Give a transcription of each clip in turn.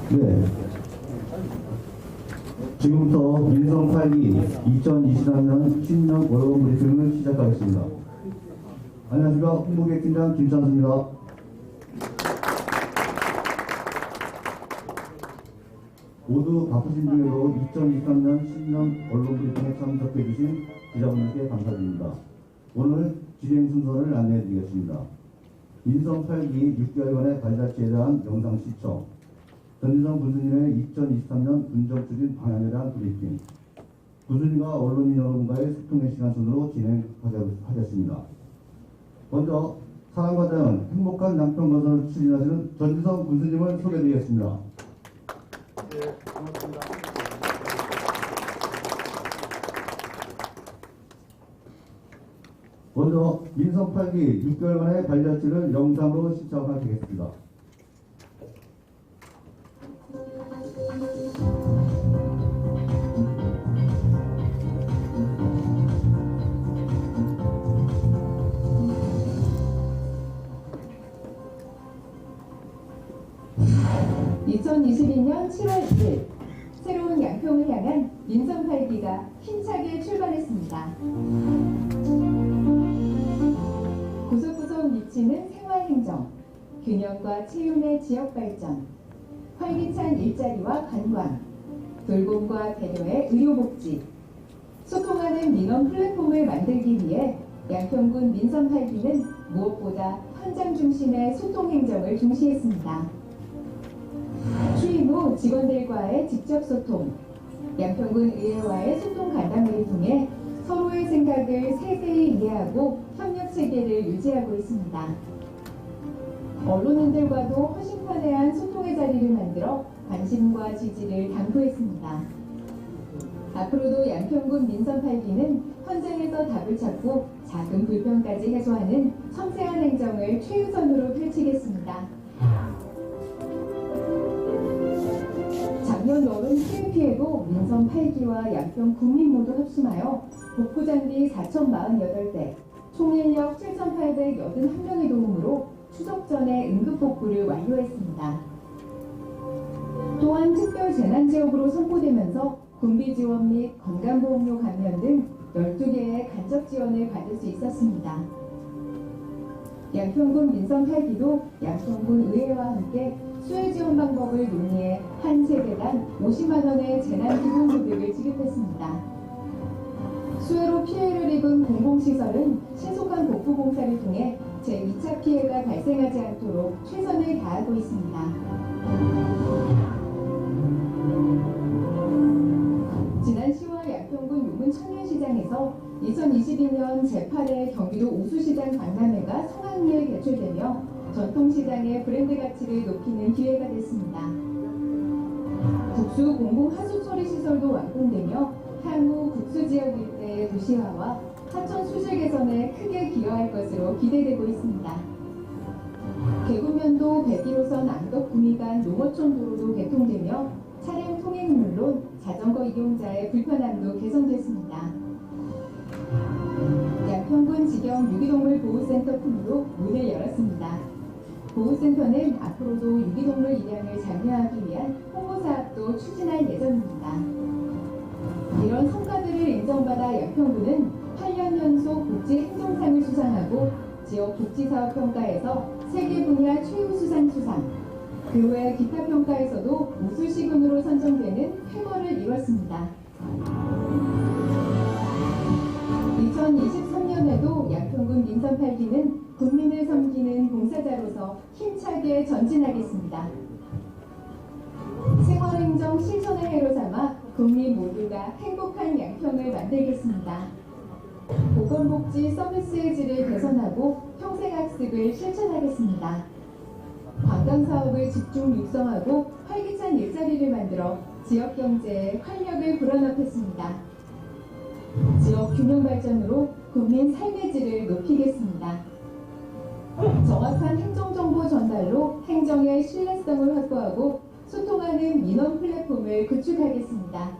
네. 지금부터 민선 8기 2023년 신년 월원 브리핑을 시작하겠습니다. 안녕하십니까. 홍보기획팀장 김찬수입니다. 모두 바쁘신 중에도 2023년 신년 언론 브리핑에 참석해주신 기자분들께 감사드립니다. 오늘 진행 순서를 안내해드리겠습니다. 민선 8기 6개월간의 발자취에 대한 영상 시청, 전지성 군수님의 2023년 군정적인 방향에 대한 브리핑, 군수님과 언론인 여러분과의 소통의 시간 순으로 진행하겠습니다. 먼저 사랑과 자연, 행복한 양평건설을 추진하시는 전지성 군수님을 소개해드리겠습니다. 네, 고맙습니다. 먼저 민선 8기 6개월간의 발자취를 영상으로 시청하겠습니다. (2022년 7월 1일) 새로운 양평을 향한 민선 8기가 힘차게 출발했습니다. 구석구석 미치는 생활행정, 균형과 체윤의 지역발전, 활기찬 일자리와 관광, 돌봄과 배려의 의료복지, 소통하는 민원 플랫폼을 만들기 위해 양평군 민선 8기는 무엇보다 현장 중심의 소통행정을 중시했습니다. 취임 후 직원들과의 직접 소통, 양평군 의회와의 소통 간담회를 통해 서로의 생각을 세세히 이해하고 협력 체계를 유지하고 있습니다. 언론인들과도 허심탄회한 소통의 자리를 만들어 관심과 지지를 당부했습니다. 앞으로도 양평군 민선 8기는 현장에서 답을 찾고 작은 불편까지 해소하는 섬세한 행정을 최우선으로 펼치겠습니다. 작년 여름 피해도 민선 8기와 양평 국민 모두 합심하여 복구장비 4,048대, 총인력 7,881명의 도움으로 추석 전에 응급복구를 완료했습니다. 또한 특별재난지역으로 선포되면서 군비지원 및 건강보험료 감면 등 12개의 간접 지원을 받을 수 있었습니다. 양평군 민선 8기도 양평군 의회와 함께 수혜 지원 방법을 논의해 한 세대당 50만 원의 재난기본소득을 지급했습니다. 수해로 피해를 입은 공공시설은 신속한 복구 공사를 통해 제2차 피해가 발생하지 않도록 최선을 다하고 있습니다. 지난 10월 양평군 용문 청년시장에서 2022년 제8회 경기도 우수시장 박람회가 성황리에 개최되며 전통시장의 브랜드 가치를 높이는 기회가 됐습니다. 국수 공공 하수 처리 시설도 완공되며 향후 국수 지역 일대의 도시화와 하천 수질 개선에 크게 기여할 것으로 기대되고 있습니다. 개구면도 101호선 암덕 구미간 농어촌 도로도 개통되며 차량 통행은 물론 자전거 이용자의 불편함도 개선됐습니다. 양평군 지경 유기동물 보호센터 품으로 문을 열었습니다. 보호센터는 앞으로도 유기동물 입양을 장려하기 위한 홍보사업도 추진할 예정입니다. 이런 성과들을 인정받아 양평군은 8년 연속 복지행정상을 수상하고 지역 복지사업 평가에서 세계 분야 최우수상 수상, 그 외 기타 평가에서도 우수시군으로 선정되는 쾌거를 이뤘습니다. 2023년에도 양평군 민선 8기는 국민을 섬기는 봉사자로서 힘차게 전진하겠습니다. 생활행정 실천의 해로 삼아 국민 모두가 행복한 양평을 만들겠습니다. 보건복지 서비스의 질을 개선하고 평생학습을 실천하겠습니다. 관광사업을 집중 육성하고 활기찬 일자리를 만들어 지역경제에 활력을 불어넣겠습니다. 지역 균형 발전으로 국민 삶의 질을 높이겠습니다. 정확한 행정정보 전달로 행정의 신뢰성을 확보하고 소통하는 민원 플랫폼을 구축하겠습니다.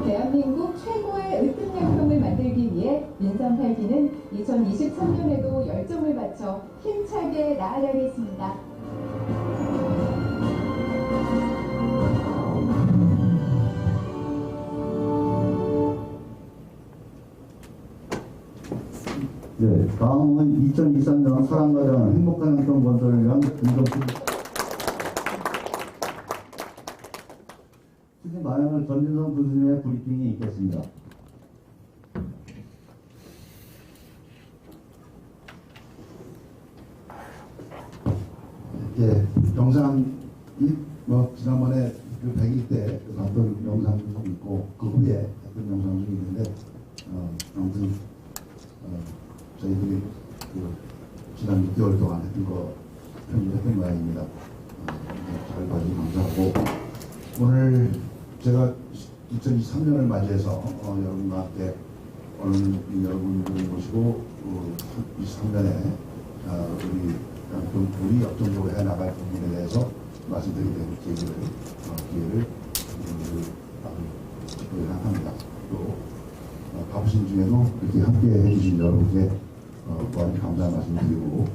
대한민국 최고의 으뜸 양평을 만들기 위해 민선 8기는 2023년에도 열정을 바쳐 힘차게 나아가겠습니다. 네, 다음은 2023년 사랑과 대한 행복한 양평 건설을 위한 김정수 추진 방향을 전진성 교수님의 브리핑이 있겠습니다. 예, 영상이 지난번에 그 100일 때 어떤 영상도 좀 있고 그 후에 어떤 영상도 있는데 아무튼 저희들이 그 지난 6개월 동안 했던 거 편집했던 모양입니다. 잘 봐주셔서 감사하고 오늘 제가 2023년을 맞이해서 여러분과 함께 오늘 여러분들을 모시고 23년에 우리 역동적으로 해나갈 부분에 대해서 말씀드리게 된 기회를 합니다. 또 바쁘신 중에도 이렇게 함께 해주신 여러분께 무한히 감사의 말씀드리고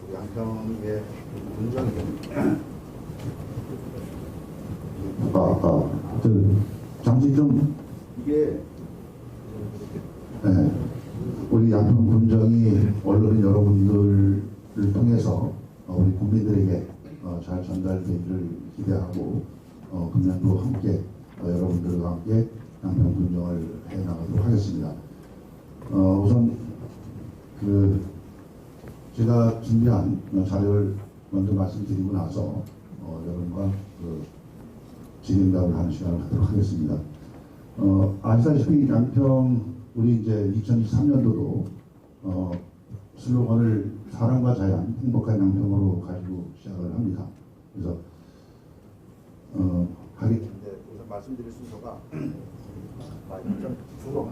우리 양평의 군정이 잠시 좀 이게 우리 양평 군정이 언론인 여러분들을 통해서 우리 국민들에게 잘 전달되기를 기대하고 금년도 함께 여러분들과 함께 양평 군정을 해나가도록 하겠습니다. 우선 제가 준비한 자료를 먼저 말씀드리고 나서 여러분과 질의응답을 하는 시간을 갖도록 하겠습니다. 아시다시피 양평 우리 이제 2023년도도 슬로건을 사랑과 자연, 행복한 양평으로 가지고 시작을 합니다. 그래서 우선 말씀드릴 순서가 주로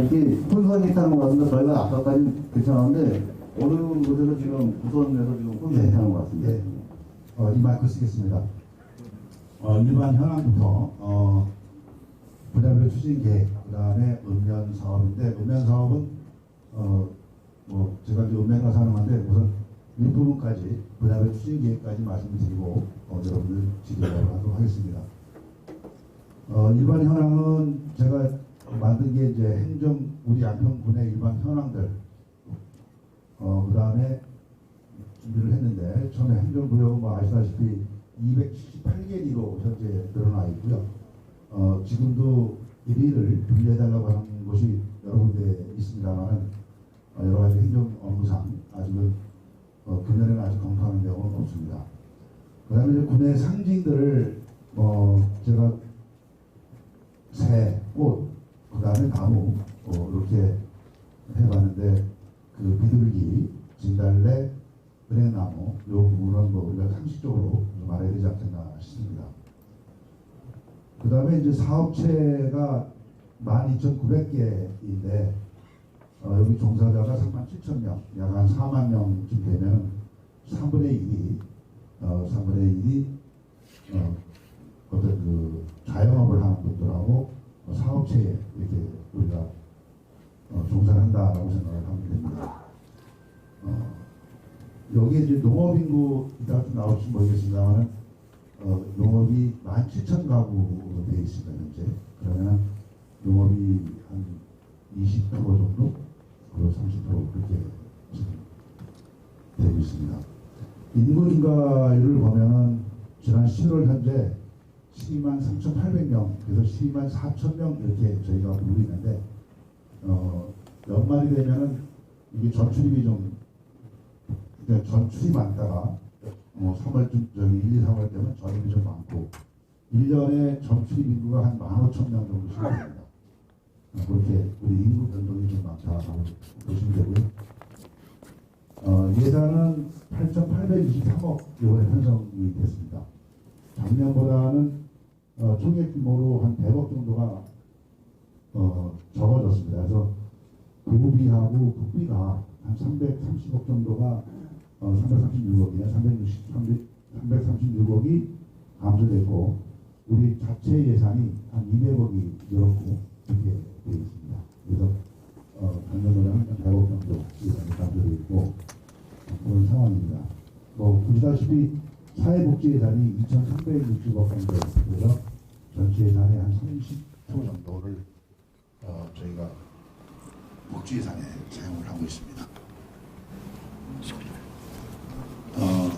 이게 혼선이 있다는 것 같은데 저희가 아까까지 괜찮았는데 어느 곳에서 지금 우선에서 지금 혼선이 있다는 것 같습니다. 이 마이크 쓰겠습니다. 일반 현황부터 분야별 추진 계획, 그 다음에 읍면 사업인데 읍면 사업은 제가 이제 읍면 가서 하는 건데 우선 윗부분까지 분야별 추진 계획까지 말씀드리고 여러분들 질의하도록 하겠습니다. 일반 현황은 제가 만든 게 이제 행정 우리 양평군의 일반 현황들 그 다음에 준비를 했는데 처음에 행정구역은 뭐 아시다시피 278개리로 현재 늘어나 있고요. 지금도 1위를 분리해달라고 하는 곳이 여러 군데 있습니다만은 여러 가지 행정 업무상 아직은 금년에는 아직 검토하는 내용은 없습니다. 그 다음에 이제 군의 상징들을 제가 새, 꽃, 그 다음에 나무 이렇게 해봤는데 그 비둘기, 진달래, 은행나무 이 부분은 우리가 상식적으로 말해야 되지 않겠나 싶습니다. 그 다음에 이제 사업체가 12,900개인데 여기 종사자가 37,000명, 약 한 4만 명쯤 되면 3분의 1이 어떤 그 자영업을 하는 분들하고 사업체에 이렇게 우리가 종사를 한다라고 생각을 하면 됩니다. 여기에 이제 농업인구 이따 좀 나올지 모르겠습니다만 농업이 17,000가구로 되어 있습니다. 현재. 그러면 농업이 한 20% 정도, 그리고 30% 그렇게 지금 되고 있습니다. 인구 증가율을 보면은 지난 10월 현재 12만 3,800명, 그래서 12만 4,000명 이렇게 저희가 보고 있는데 연말이 되면은 이게 전출입이 좀 전출이 많다가 3월쯤 1, 2, 3월 되면 전입이 좀 많고 1년에 전출입 인구가 한 15,000명 정도 시작됩니다. 그렇게 우리 인구 변동이 좀 많다고 보시면 되고요. 예산은 8,823억 이번에 편성이 됐습니다. 작년보다는 총액 규모로 한 100억 정도가 적어졌습니다. 그래서 도비하고 국비가 한 330억 정도가 336억이냐 336억이 감소됐고 우리 자체 예산이 한 200억이 늘었고 이렇게 되어 있습니다. 그래서 작년보다는 한 100억 정도 예산이 감소되어 있고 그런 상황입니다. 보시다시피 사회복지 예산이 2,360억 정도 그래서 전체 예산의 한 30% 정도를 저희가 복지 예산에 사용을 하고 있습니다.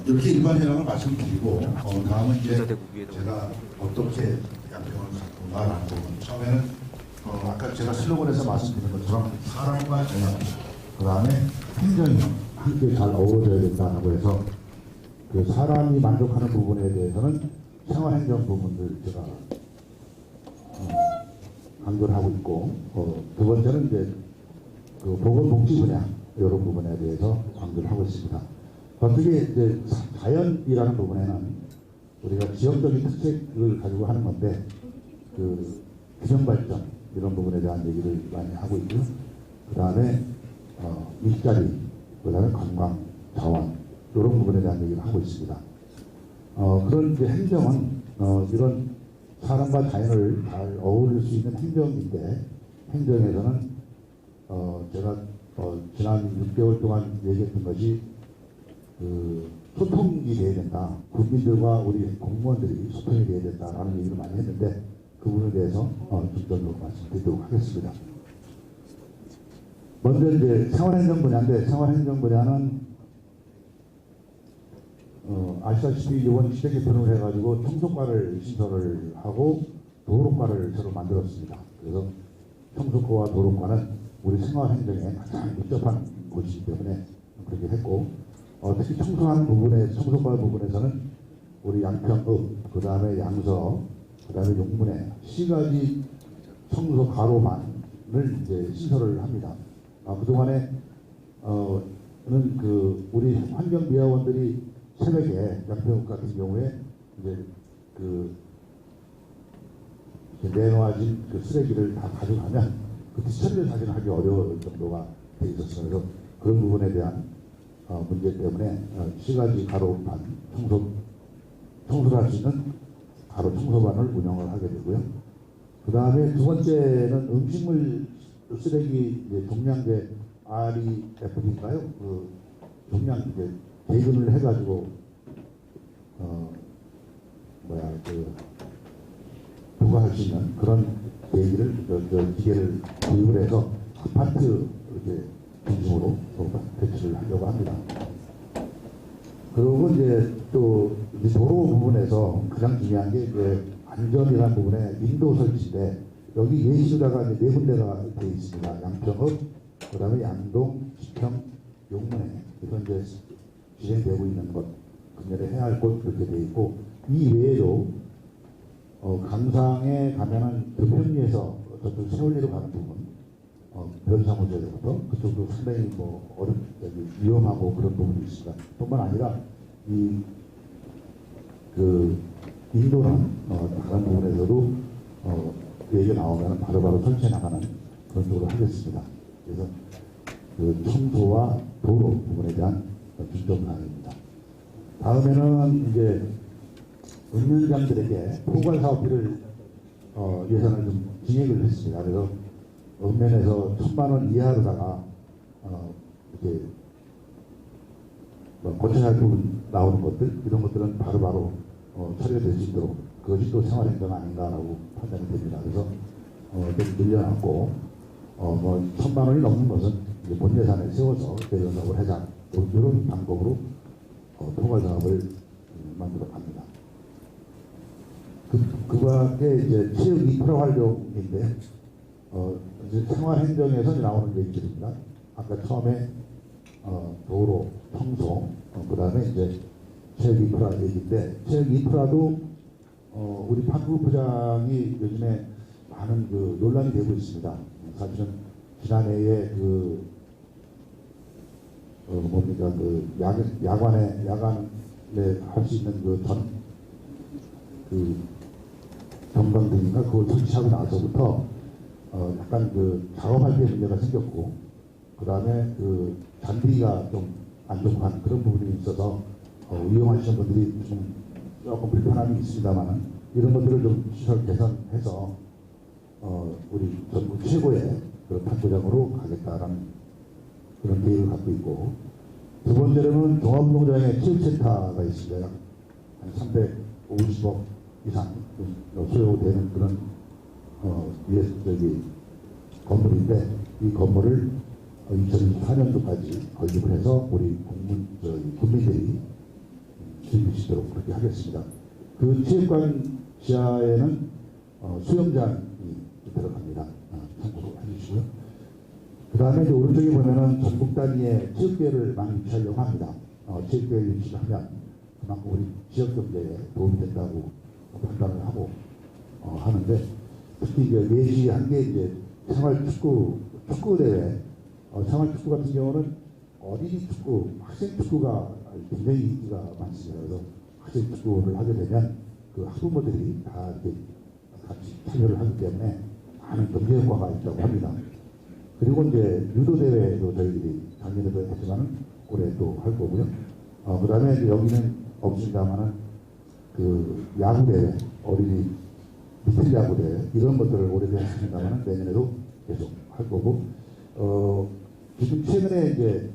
이렇게 일반 현황을 말씀드리고 다음은 이제 제가 어떻게 양평을 가꾸나라는 부분 처음에는 아까 제가 슬로건에서 말씀드린 것처럼 사람과 자연 그 다음에 행정이 함께 잘 어우러져야 된다고 해서 그 사람이 만족하는 부분에 대해서는 생활행정 부분들 제가 강조를 하고 있고 두 번째는 이제 그 보건복지 분야 이런 부분에 대해서 강조를 하고 있습니다. 어떻게 이제 자연이라는 부분에는 우리가 지역적인 특색을 가지고 하는 건데 그 균형발전 이런 부분에 대한 얘기를 많이 하고 있고요. 그 다음에 일자리, 그 다음에 관광, 자원 이런 부분에 대한 얘기를 하고 있습니다. 그런 이제 행정은 이런 사람과 자연을 잘 어울릴 수 있는 행정인데 행정에서는 제가 지난 6개월 동안 얘기했던 것이 그 소통이 돼야 된다. 국민들과 우리 공무원들이 소통이 돼야 된다라는 얘기를 많이 했는데 그 부분에 대해서 중점적으로 말씀드리도록 하겠습니다. 먼저 이제 생활행정 분야인데 생활행정 분야는 아시다시피 이번 시대 개편을 해가지고 청소과를 신설을 하고 도로과를 새로 만들었습니다. 그래서 청소과와 도로과는 우리 생활행정에 가장 밀접한 곳이기 때문에 그렇게 했고 특히 청소하는 부분에 청소과 부분에서는 우리 양평읍, 그 다음에 양서, 그 다음에 용문에 시가지 청소 가로반을 이제 신설을 합니다. 그동안에 는 그 우리 환경미화원들이 새벽에 양평읍 같은 경우에 이제 그 내놓아진 그 쓰레기를 다 가져가면 그 디처리를 사실 하기 어려울 정도가 돼 있었어요. 그래서 그런 부분에 대한 문제 때문에 시가지 가로반 청소를 할 수 있는 가로 청소반을 운영을 하게 되고요. 그 다음에 두 번째는 음식물 쓰레기 이제 종량제 REF인가요? 그 종량 이제 대금을 해가지고 부과할 수 있는 그런 얘기를 기계를 도입을 해서 아파트 이렇게 중심으로 배치를 하려고 합니다. 그리고 이제 또 도로 부분에서 가장 중요한 게 이제 안전이라는 부분에 인도 설치인데 여기 예시주다가 이제 네 군데가 되어 있습니다. 양평읍, 그다음에 양동, 시평, 용문에 이런 이제 진행되고 있는 것, 금년에 해야 할 곳 그렇게 되어 있고 이 외에도 강상에 가면은 그 편리에서 저쪽 세월리로 가는 부분, 별사무소에서부터 그쪽도 상당히 위험하고 그런 부분이 있습니다. 뿐만 아니라 인도는 다른 부분에서도 얘기 나오면 바로바로 설치해 나가는 그런 쪽으로 하겠습니다. 그래서 그 청소와 도로 부분에 대한 중점 사항입니다. 다음에는 이제 읍면장들에게 포괄 사업비를 예산을 좀 증액을 했습니다. 그래서 읍면에서 1,000만 원 이하로다가 이렇게 고쳐야 할 부분 나오는 것들 이런 것들은 바로바로 처리가 될 수 있도록 그것이 또 생활행정 아닌가라고 판단이 됩니다. 그래서 좀 늘려놨고 1,000만 원이 넘는 것은 이제 본 예산에 세워서 대전사업을 하자 이런 방법으로 포괄 사업을 만들어 갑니다. 그 밖에 이제 체육 인프라 활용인데 이제 생활행정에서 나오는 얘기들입니다. 아까 처음에 도로, 청소, 그 다음에 이제 체육 인프라 얘기인데 체육 인프라도 우리 파크부 부장이 요즘에 많은 논란이 되고 있습니다. 사실은 지난해에 야간에 할 수 있는 전광등인가 그걸 설치하고 나서부터 약간 작업할 때 문제가 생겼고 그 다음에 잔디가 좀 안 좋고 한 그런 부분이 있어서 이용하시는 분들이 좀 조금 불편함이 있습니다만은 이런 것들을 좀 시설 개선해서 우리 전국 최고의 그런 판도장으로 가겠다라는 그런 계획을 갖고 있고 두 번째로는 종합운동장에 체육센터가 있습니다. 한 350억 이상 소요되는 그런 건물인데 이 건물을 2024년도까지 건립을 해서 우리 국민들이 즐길 수 있도록 그렇게 하겠습니다. 그 체육관 지하에는 수영장이 들어갑니다. 참고로 해주시고요. 그 다음에 이제 오른쪽에 보면은 전국 단위의 체육대회를 많이 유치하려고 합니다. 체육대회를 유치하면 그만큼 우리 지역 경제에 도움이 된다고 판단을 하고 하는데 특히 이제 예시한 게 이제 축구대회 생활축구 같은 경우는 어린이 축구, 학생 축구가 굉장히 인기가 많습니다. 그래서 학생 축구를 하게 되면 그 학부모들이 다 이렇게 같이 참여를 하기 때문에 많은 경제 효과가 있다고 합니다. 그리고 이제 유도대회도 저희들이 작년에도 했지만은 올해 또 할 거고요. 그 다음에 여기는 없습니다만은 야구대회, 어린이 미필 야구대회 이런 것들을 올해도 했습니다만은 내년에도 계속 할 거고, 지금 최근에 이제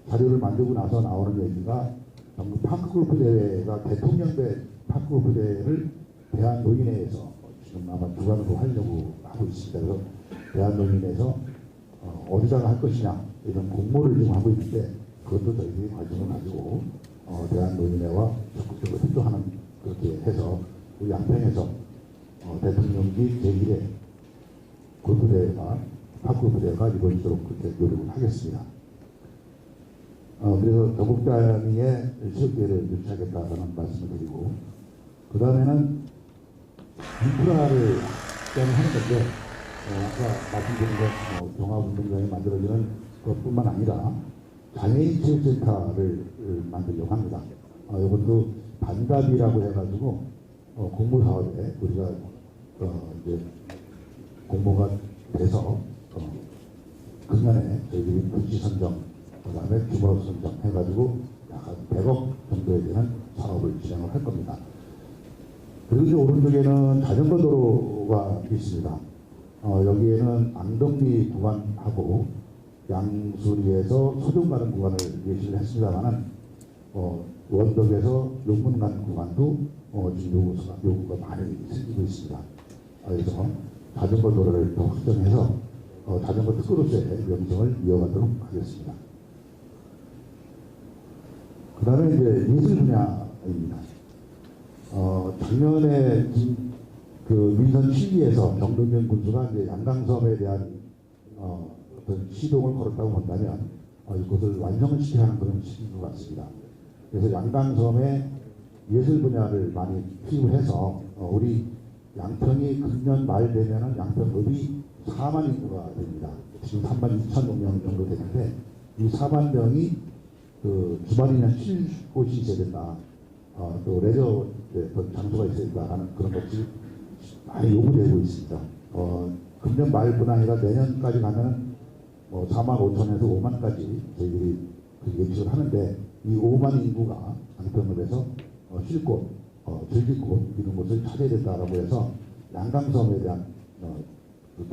자료를 만들고 나서 나오는 얘기가 전국 파크골프 대회가 대통령대 파크골프 대회를 대한노인회에서 지금 아마 주관으로 하려고 하고 있습니다. 그래서 대한노인회에서 어디다가 할 것이냐 이런 공모를 지금 하고 있는데 그것도 저희들이 관심을 가지고 대한노인회와 적극적으로 협조하는 그렇게 해서 우리 양평에서 대통령기 제1회 골프대회가 파크골프대회가 이루어지도록 그렇게 노력을 하겠습니다. 그래서 전국 단위의 체육대회를 유치하겠다라는 말씀을 드리고 그 다음에는 인프라를 하는 건데 아까 말씀드린 것 종합운동장이 만들어지는 것뿐만 아니라 장애인 체육센터를 만들려고 합니다. 이것도 반갑이라고 해가지고 공모사업에 우리가 이제 공모가 돼서 금년에 저희들이 분지 선정, 그 다음에 규모 선정 해가지고 약 한 100억 정도에 되는 사업을 진행을 할 겁니다. 그리고 이제 오른쪽에는 자전거 도로가 있습니다. 여기에는 앙덕리 구간하고 양수리에서 소정 가는 구간을 예시를 했습니다만은 원덕에서 용문 가는 구간도 지금 요구가 많이 생기고 있습니다. 그래서 자전거 도로를 더 확장해서 자전거 특구로서의 명성을 이어가도록 하겠습니다. 그 다음에 이제 예술 분야입니다. 작년에 그 민선 7기에서 정동영 군수가 이제 양강섬에 대한 어떤 시동을 걸었다고 본다면 이것을 완성을 시켜야 하는 그런 시기인 것 같습니다. 그래서 양강섬에 예술 분야를 많이 투입을 해서 우리 양평이 금년 말 되면은 양평읍이 4만 인구가 됩니다. 지금 3만 2천 명 정도 되는데 이 4만 명이 그 주말이나 쉴 곳이 있어야 된다. 또 레저 장소가 있어야 된다라는 그런 것들이 많이 요구되고 있습니다. 금년 말뿐 아니라 내년까지 가면 4만 5천에서 5만까지 저희들이 예측을 하는데 이 5만 인구가 양평읍에서 쉴 곳, 즐길 곳 이런 곳을 찾아야 된다라고 해서 양강섬에 대한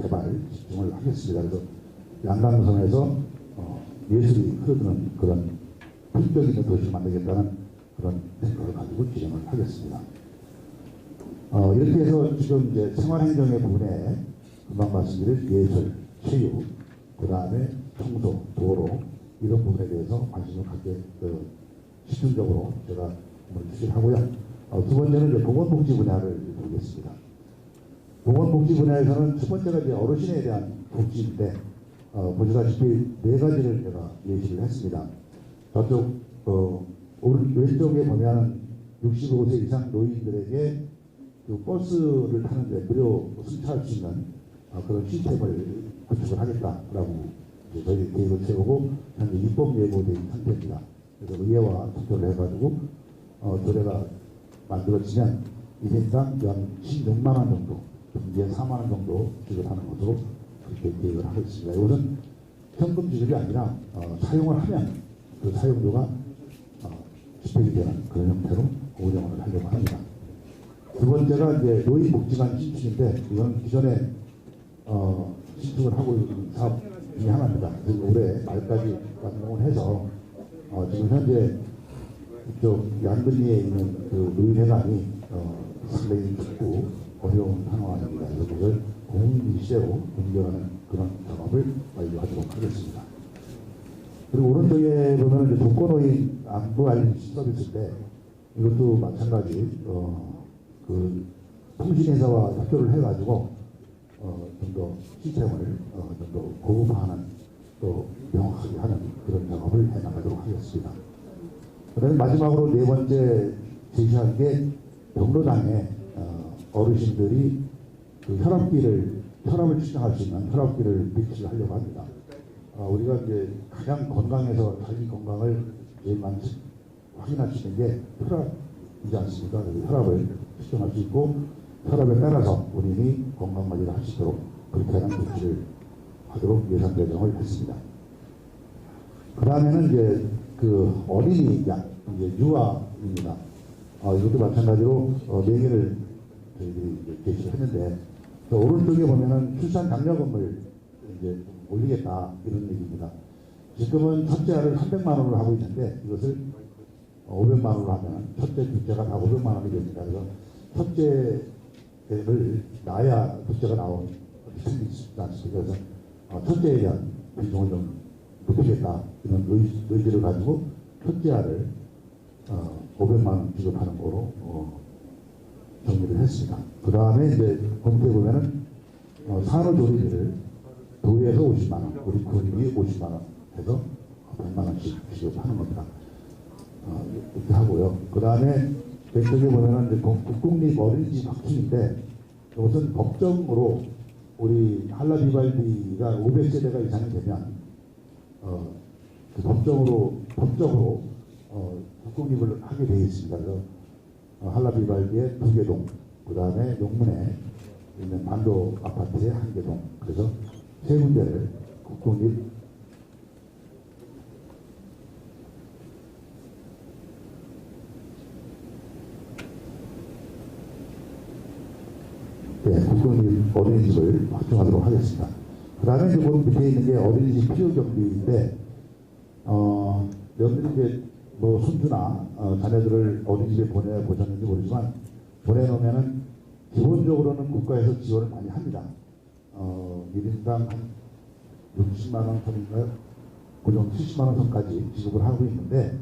개발 집중을 하겠습니다. 그래서 양강섬에서 예술이 흐르는 그런 품격 있는 도시를 만들겠다는 그런 생각을 가지고 진행을 하겠습니다. 이렇게 해서 지금 이제 생활행정의 부분에 금방 말씀드린 예술, 체육, 그 다음에 청소, 도로 이런 부분에 대해서 관심을 갖게 집중적으로 제가 추진을 하고요. 두 번째는 이제 보건복지 분야를 보겠습니다. 보건복지 분야에서는 첫 번째가 이제 어르신에 대한 복지인데 보시다시피 네 가지를 제가 예시를 했습니다. 저쪽 왼쪽에 보면 65세 이상 노인들에게 그 버스를 타는데 무료 승차할 수 있는 그런 시스템을 구축을 하겠다라고 저희 계획을 세우고 현재 입법 예고된 상태입니다. 그래서 의회와 투표를 해가지고 조례가 만들어지면 1인당 약 16만 원 정도, 이제 4만 원 정도 지급하는 것으로 그렇게 계획을 하고 있습니다. 이것은 현금 지급이 아니라 사용을 하면 그 사용료가 집행이 되는 그런 형태로 운영을 하려고 합니다. 두 번째가 이제 노인복지관 신축인데 이건 기존에 신축을 하고 있는 사업 중에 하나입니다. 그래서 올해 말까지 완공을 해서 지금 현재 이쪽 양근리에 있는 그 노인회관이 상당히 좁고 어려운 상황입니다. 그래서 그걸 공공일체로 옮겨가는 그런 작업을 완료하도록 하겠습니다. 그리고 오른쪽에 보면 이제 독거노인 안부 알림 서비스인데 이것도 마찬가지 그 통신회사와 협조를 해가지고 좀 더 시스템을 좀 더 고급화하는 또 명확하게 하는 그런 작업을 해나가도록 하겠습니다. 그다음에 마지막으로 네 번째 제시한 게 경로당에 어르신들이 그 혈압을 측정할 수 있는 혈압기를 배치를 하려고 합니다. 우리가 이제 가장 건강해서 자기 건강을 제일 많이 확인할 수 있는 게 혈압이지 않습니까? 혈압을 측정할 수 있고 혈압에 따라서 본인이 건강관리를 할 수 있도록 그렇게 하는 조치를 하도록 예산 배정을 했습니다. 그 다음에는 이제 그 어린이 이제 유아입니다. 이것도 마찬가지로 4개를 저희들이 제시를 했는데 오른쪽에 보면은 출산 장려금을 이제 올리겠다 이런 얘기입니다. 지금은 첫째 아를 300만 원으로 하고 있는데 이것을 500만 원으로 하면 첫째, 둘째가 다 500만 원이 됩니다. 그래서 첫째를 낳아야 둘째가 나오는 생기지 않습니까? 그래서 첫째에 대한 비중을 좀 높이겠다 이런 의지를 가지고 첫째 아를 500만 원 지급하는 거로 정리를 했습니다. 그 다음에 이제 검토해 보면은 산후조리비를 도에서 50만 원, 우리 군이 50만 원 해서 100만 원씩 지급하는 겁니다. 이렇게 하고요. 그 다음에 왼쪽에 보면은 이제 국공립 어린이집 확충인데 이것은 법정으로 우리 한라비발디가 500세대가 이상이 되면 그 법적으로 국공립을 하게 되어 있습니다. 그래서 한라비발디의 2개동, 그 다음에 용문에 있는 반도 아파트의 1개동, 그래서 3군데를 국공립 국공립 어린이집을 확충하도록 하겠습니다. 그 다음에 이제 그 밑에 있는 게 어린이집 필요 경비인데 여러분들이 이제 뭐 손주나 자녀들을 어린이집에 보내보셨는지 모르지만 보내놓으면은 기본적으로는 국가에서 지원을 많이 합니다. 1인당 한 60만 원 선인가요? 그 정도 70만 원 선까지 지급을 하고 있는데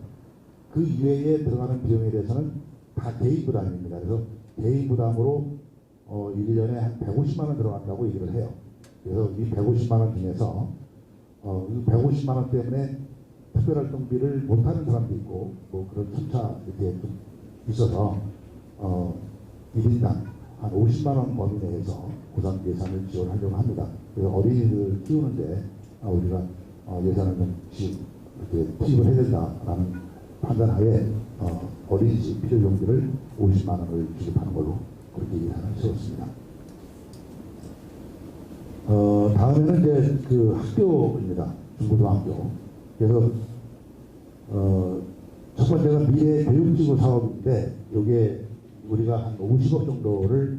그 이외에 들어가는 비용에 대해서는 다 개인 부담입니다. 그래서 개인 부담으로 1년에 한 150만 원 들어간다고 얘기를 해요. 그래서 이 150만 원 중에서 이 150만 원 때문에 특별활동비를 못하는 사람도 있고 뭐 그런 천차 이렇게 좀 있어서 1인당 한 50만 원 범위 내에서 우선 예산을 지원하려고 합니다. 그래서 어린이를 키우는데 우리가 예산을 좀 이렇게 투입을 해야 된다라는 판단하에 어린이집 필요용비를 50만 원을 지급하는 걸로 그렇게 예산을 세웠습니다. 다음에는 이제 그 학교입니다. 중고등학교. 그래서 첫 번째가 미래 교육지구 사업인데 여기에 우리가 한 50억 정도를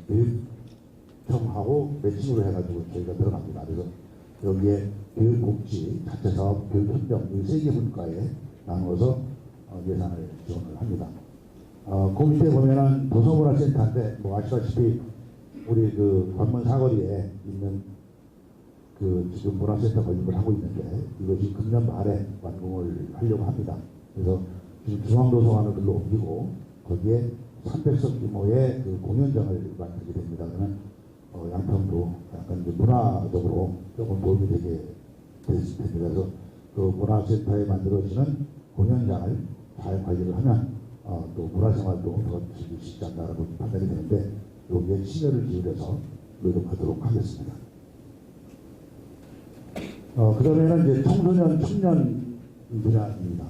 교육청하고 매칭으로 해가지고 저희가 들어갑니다. 그래서 여기에 교육복지, 자체사업, 교육협력 이 세 개 분과에 나누어서 예산을 지원을 합니다. 그 밑에 보면은 도서문화센터인데 뭐 아시다시피 우리 그 관문 사거리에 있는 그 지금 문화센터 건립을 하고 있는데 이것이 금년 말에 완공을 하려고 합니다. 그래서 지금 중앙도서관을 글로 옮기고 거기에 300석 규모의 그 공연장을 만들게 됩니다. 그러면 양평도 약간 이제 문화적으로 조금 도움이 되게 됐을 텐데 그래서 그 문화센터에 만들어지는 공연장을 잘 관리를 하면 또 문화생활도 더 즐길 수 있지 않나라고 판단이 되는데 여기에 심혈을 기울여서 노력하도록 하겠습니다. 그 다음에는 이제 청소년, 청년 분야입니다.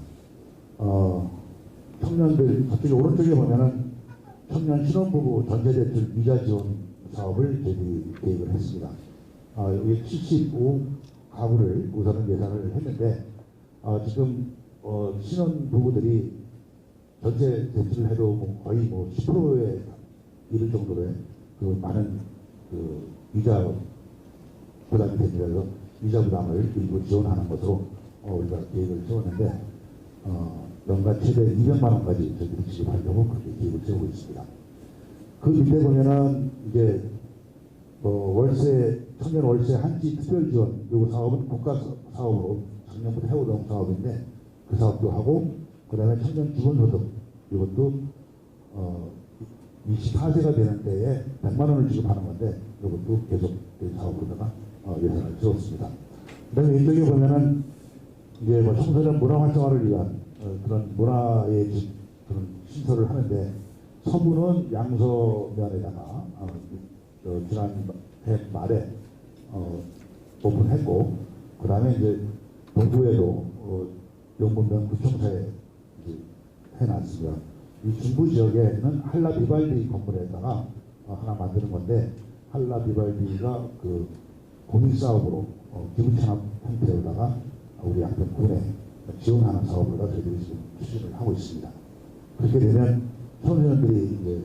청년들, 저쪽에 오른쪽에 보면은 청년 신혼부부 전세대출 이자 지원 사업을 저희들이 계획을 했습니다. 여기 75가구를 우선은 예산을 했는데, 지금, 신혼부부들이 전세 대출을 해도 뭐 거의 뭐 10%에 이를 정도의 그 많은 그 이자 부담이 됩니다. 그래서 이자 부담을 일부 지원하는 것으로 우리가 계획을 세웠는데 연간 최대 200만 원까지 저희들이 지급하려고 그렇게 계획을 세우고 있습니다. 그 밑에 보면은 이제 월세 청년 월세 한지 특별 지원 이 사업은 국가 사업으로 작년부터 해오던 사업인데 그 사업도 하고 그 다음에 청년 기본소득 이것도 24세가 되는 때에 100만 원을 지급하는 건데 이것도 계속 사업으로다가 예산을 세웠습니다. 그 다음에 이쪽에 보면은 이제 뭐 청소년 문화 활성화를 위한 그런 문화의 그런 신설을 하는데 서부는 양서면에다가 지난해 말에 오픈했고 그 다음에 이제 동부에도 영문면 구청사에 해놨습니다. 이 중부 지역에는 한라 비발디 건물에다가 하나 만드는 건데 한라 비발디가 그 공익사업으로 기부찬합 형태로다가 우리 양평군에 지원하는 사업을 저희들이 지금 추진을 하고 있습니다. 그렇게 되면 청소년들이 이제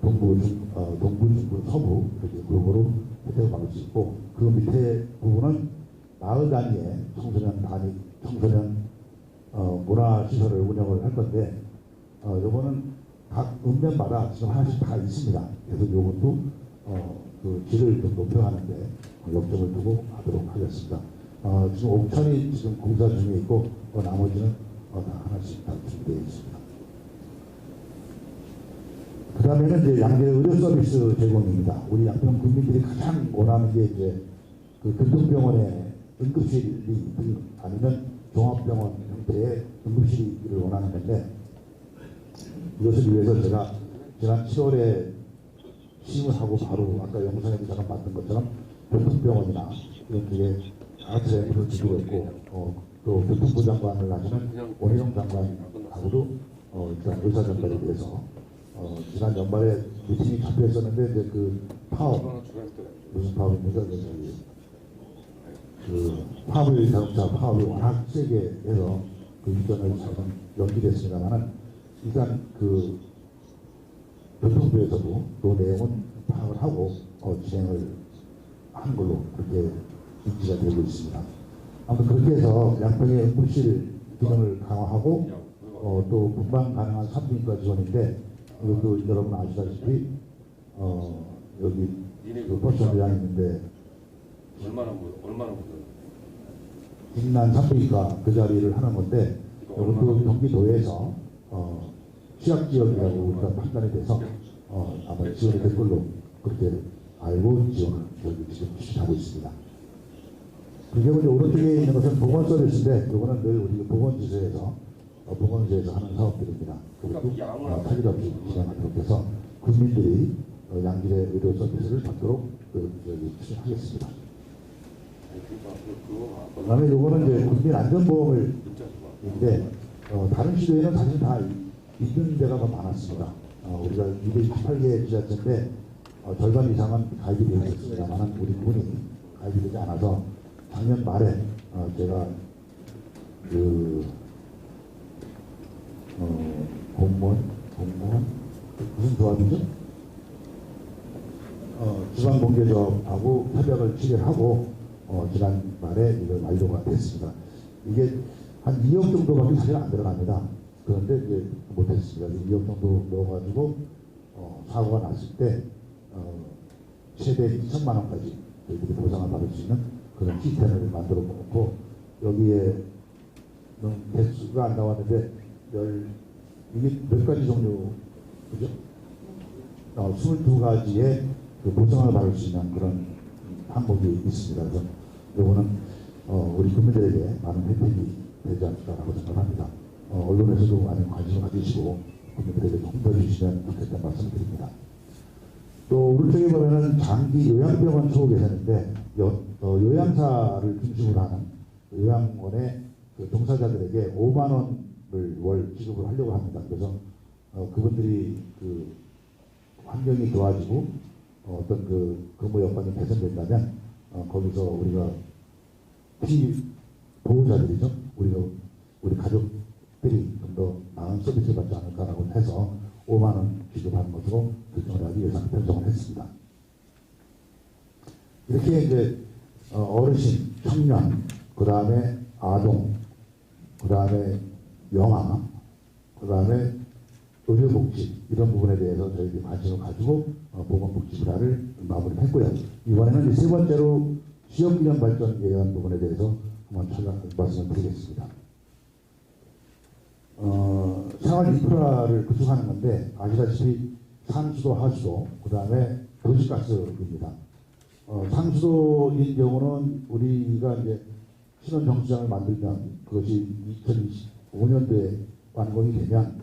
동부, 중부, 서부 이렇게 그룹으로 혜택을 받을 수 있고 그 밑에 부분은 마을 단위의 청소년 문화시설을 운영을 할 건데 요거는 각 읍면마다 지금 하나씩 다 있습니다. 그래서 요것도 그 질을 좀 높여가는데 역점을 두고 하도록 하겠습니다. 지금 옥천이 지금 공사 중에 있고 나머지는 다 하나씩 다 준비되어 있습니다. 그 다음에는 이제 양재 의료 서비스 제공입니다. 우리 양평 국민들이 가장 원하는 게 이제 그 교통병원의 응급실이 아니면 종합병원 형태의 응급실을 원하는 건데 이것을 위해서 제가 지난 7월에 시임을 하고 바로 아까 영상에서 잠깐 봤던 것처럼 교통병원이나 이런 쪽에 아트를 주기로 했고 또 교통부 장관을 하시는 원희룡 장관하고도 일단 의사 전달에 대해서 지난 연말에 미팅이 잡혀 있었는데 이제 그 파업 무슨 파업입니까? 그 파업을 자동차 파업이 워낙 세게 해서 그 일정을 잠깐 연기됐습니다만은 일단 그 교통부에서도 그 내용은 파악을 하고 진행을 하는 걸로 그렇게 인지가 되고 있습니다. 아무튼 그렇게 해서 양평의 응급실 기능을 강화하고 또 분방 가능한 산부인과 지원인데 이것도 여러분 아시다시피 여기 그 버스 정류장이 있는데 얼마나 묻어요? 국난 산부인과 그 자리를 하는 건데 이것도 경기도에서 취약 지역이라고 우리가 판단이 돼서 아마 지원이 될 걸로 그렇게 알고 지원을 지금 추진하고 있습니다. 그리고 이제 오른쪽에 있는 것은 보건 서비스인데 이거는 늘 우리 보건지소에서 하는 사업들입니다. 그리고 타깃 없이 진행하도록 해서 국민들이 양질의 의료 서비스를 받도록 추진하겠습니다. 그다음에 이거는 이제 국민안전보험을 인데 다른 시도에는 사실 다 있는 데가 더 많았습니다. 우리가 228개 지자체인데 절반 이상은 가입이 되어 있었습니다만 우리 분이 가입이 되지 않아서 작년 말에 제가 공무원 무슨 조합이죠? 지방공개조합하고 협약을 체결하고 지난 말에 이거 완료가 됐습니다. 이게 한 2억 정도밖에 사실 안 들어갑니다. 그런데 이제 못했습니다. 2억 정도 넣어가지고 사고가 났을 때 최대 2천만 원까지 저희들이 보상을 받을 수 있는 그런 시스템을 만들어 놓고 여기에 개수가 안 나왔는데 이게 몇 가지 종류 그죠? 22가지의 그 보상을 받을 수 있는 그런 항목이 있습니다. 그래서 이거는 우리 국민들에게 많은 혜택이 되지 않을까라고 생각합니다. 언론에서도 많은 관심을 가지시고 국민들에게 좀 더 주시면 좋겠다는 말씀을 드립니다. 또 오른쪽에 보면은 장기 요양병원 추후 개선인데 요양사를 중심으로 하는 요양원의 그 종사자들에게 5만 원을 월 지급을 하려고 합니다. 그래서 그분들이 그 환경이 좋아지고 어떤 그 근무 여건이 개선된다면 거기서 우리가 피보호자들이죠. 우리 가족들이 좀 더 나은 서비스를 받지 않을까라고 해서 5만 원 지급하는 것으로 결정을 하기 위해서 편성을 했습니다. 이렇게 이제 어르신, 청년, 그 다음에 아동, 그 다음에 영아, 그 다음에 의료복지 이런 부분에 대해서 저희들이 관심을 가지고 보건복지 분야를 마무리를 했고요. 이번에는 세 번째로 지역균형 발전에 대한 부분에 대해서 한번 말씀을 드리겠습니다. 생활 인프라를 구축하는 건데 아시다시피 상수도, 하수도, 그 다음에 도시가스입니다. 상수도인 경우는 우리가 이제 신원 정수장을 만들면 그것이 2025년도에 완공이 되면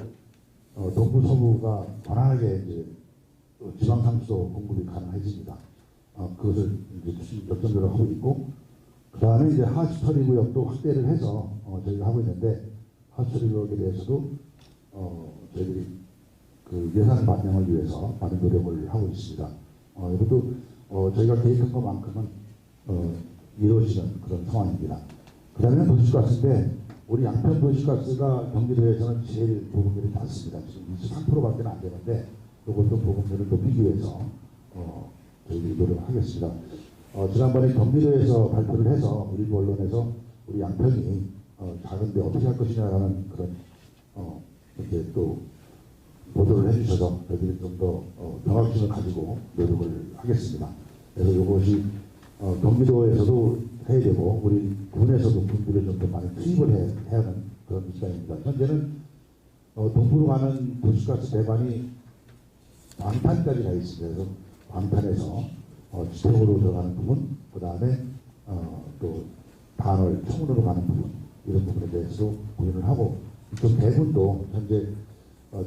동부 서부가 원활하게 이제 지방 상수도 공급이 가능해집니다. 그것을 이제 추진 역점적으로 하고 있고, 그 다음에 이제 하수 처리 구역도 확대를 해서 저희가 하고 있는데 하수 처리 구역에 대해서도 저희들이 그 예산 반영을 위해서 많은 노력을 하고 있습니다. 이것도 저희가 계획한 것만큼은 이루어지는 그런 상황입니다. 그 다음에 도시가스인데 우리 양평 도시가스가 경기도에서는 제일 보급률이 낮습니다. 지금 23%밖에 안 되는데 이것도 보급률을 높이기 위해서 저희들이 노력을 하겠습니다. 지난번에 경기도에서 발표를 해서 일부 언론에서 우리 양평이 작은데 어떻게 할 것이냐라는 그런 이렇게 또 보도를 해주셔서 저희들이 좀 더 경각심을 가지고 노력을 하겠습니다. 그래서 이것이 경기도에서도 해야 되고 우리 군에서도 군비를 좀 더 많이 투입을 해야 하는 그런 입장입니다. 현재는 동부로 가는 도시가스 배관이 광탄까지 가 있습니다. 그래서 광탄에서 지평으로 들어가는 부분, 그 다음에 또 단월, 청운으로 가는 부분 이런 부분에 대해서도 고민을 하고 이쪽 대군도 현재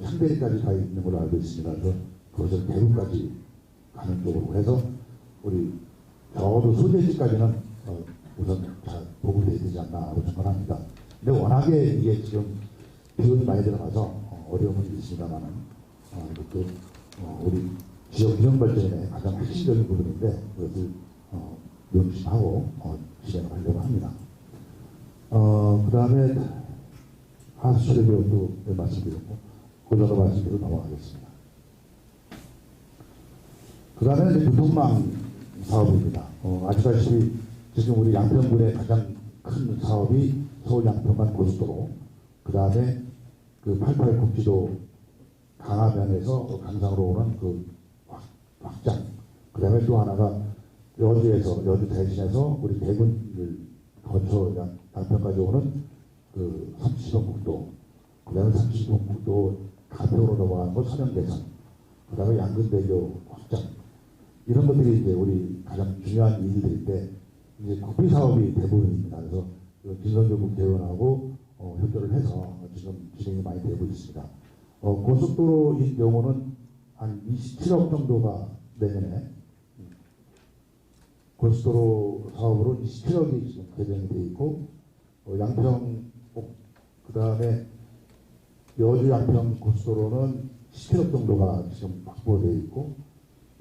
창대리까지 가 있는 걸로 알고 있습니다. 그래서 그것을 대구까지 가는 쪽으로 해서 우리 적어도 소재지까지는 우선 잘 보급되어야 되지 않나라고 생각합니다. 근데 워낙에 이게 지금 비용이 많이 들어가서 어려움은 있습니다만은 이것도 우리 지역 균형 발전의 가장 핵심적인 부분인데 그것을 명심하고 진행을 하려고 합니다. 그 다음에 하수처리 교육도 말씀드렸고 그 정도 말씀드리고 넘어가겠습니다. 그 다음에 이제 교통망 사업입니다. 아시다시피 지금 우리 양평군의 가장 큰 사업이 서울 양평간 고속도로, 그 다음에 그 88 국지도 강화면에서 강상으로 오는 그 확장, 그 다음에 또 하나가 여주 대신해서 우리 대군을 거쳐 양평까지 오는 그 30번 국도, 그 다음에 30번 국도 가평으로 넘어가는 거 선형 개선, 그 다음에 양근대교 확장, 이런 것들이 이제 우리 가장 중요한 일들인데, 이제 국비 사업이 대부분입니다. 그래서 김성주 국회의원하고 협조를 해서 지금 진행이 많이 되고 있습니다. 고속도로인 경우는 한 27억 정도가 내년에 고속도로 사업으로 27억이 지금 배정이 되어 있고, 양평, 그 다음에 여주 양평 고속도로는 17억 정도가 지금 확보되어 있고,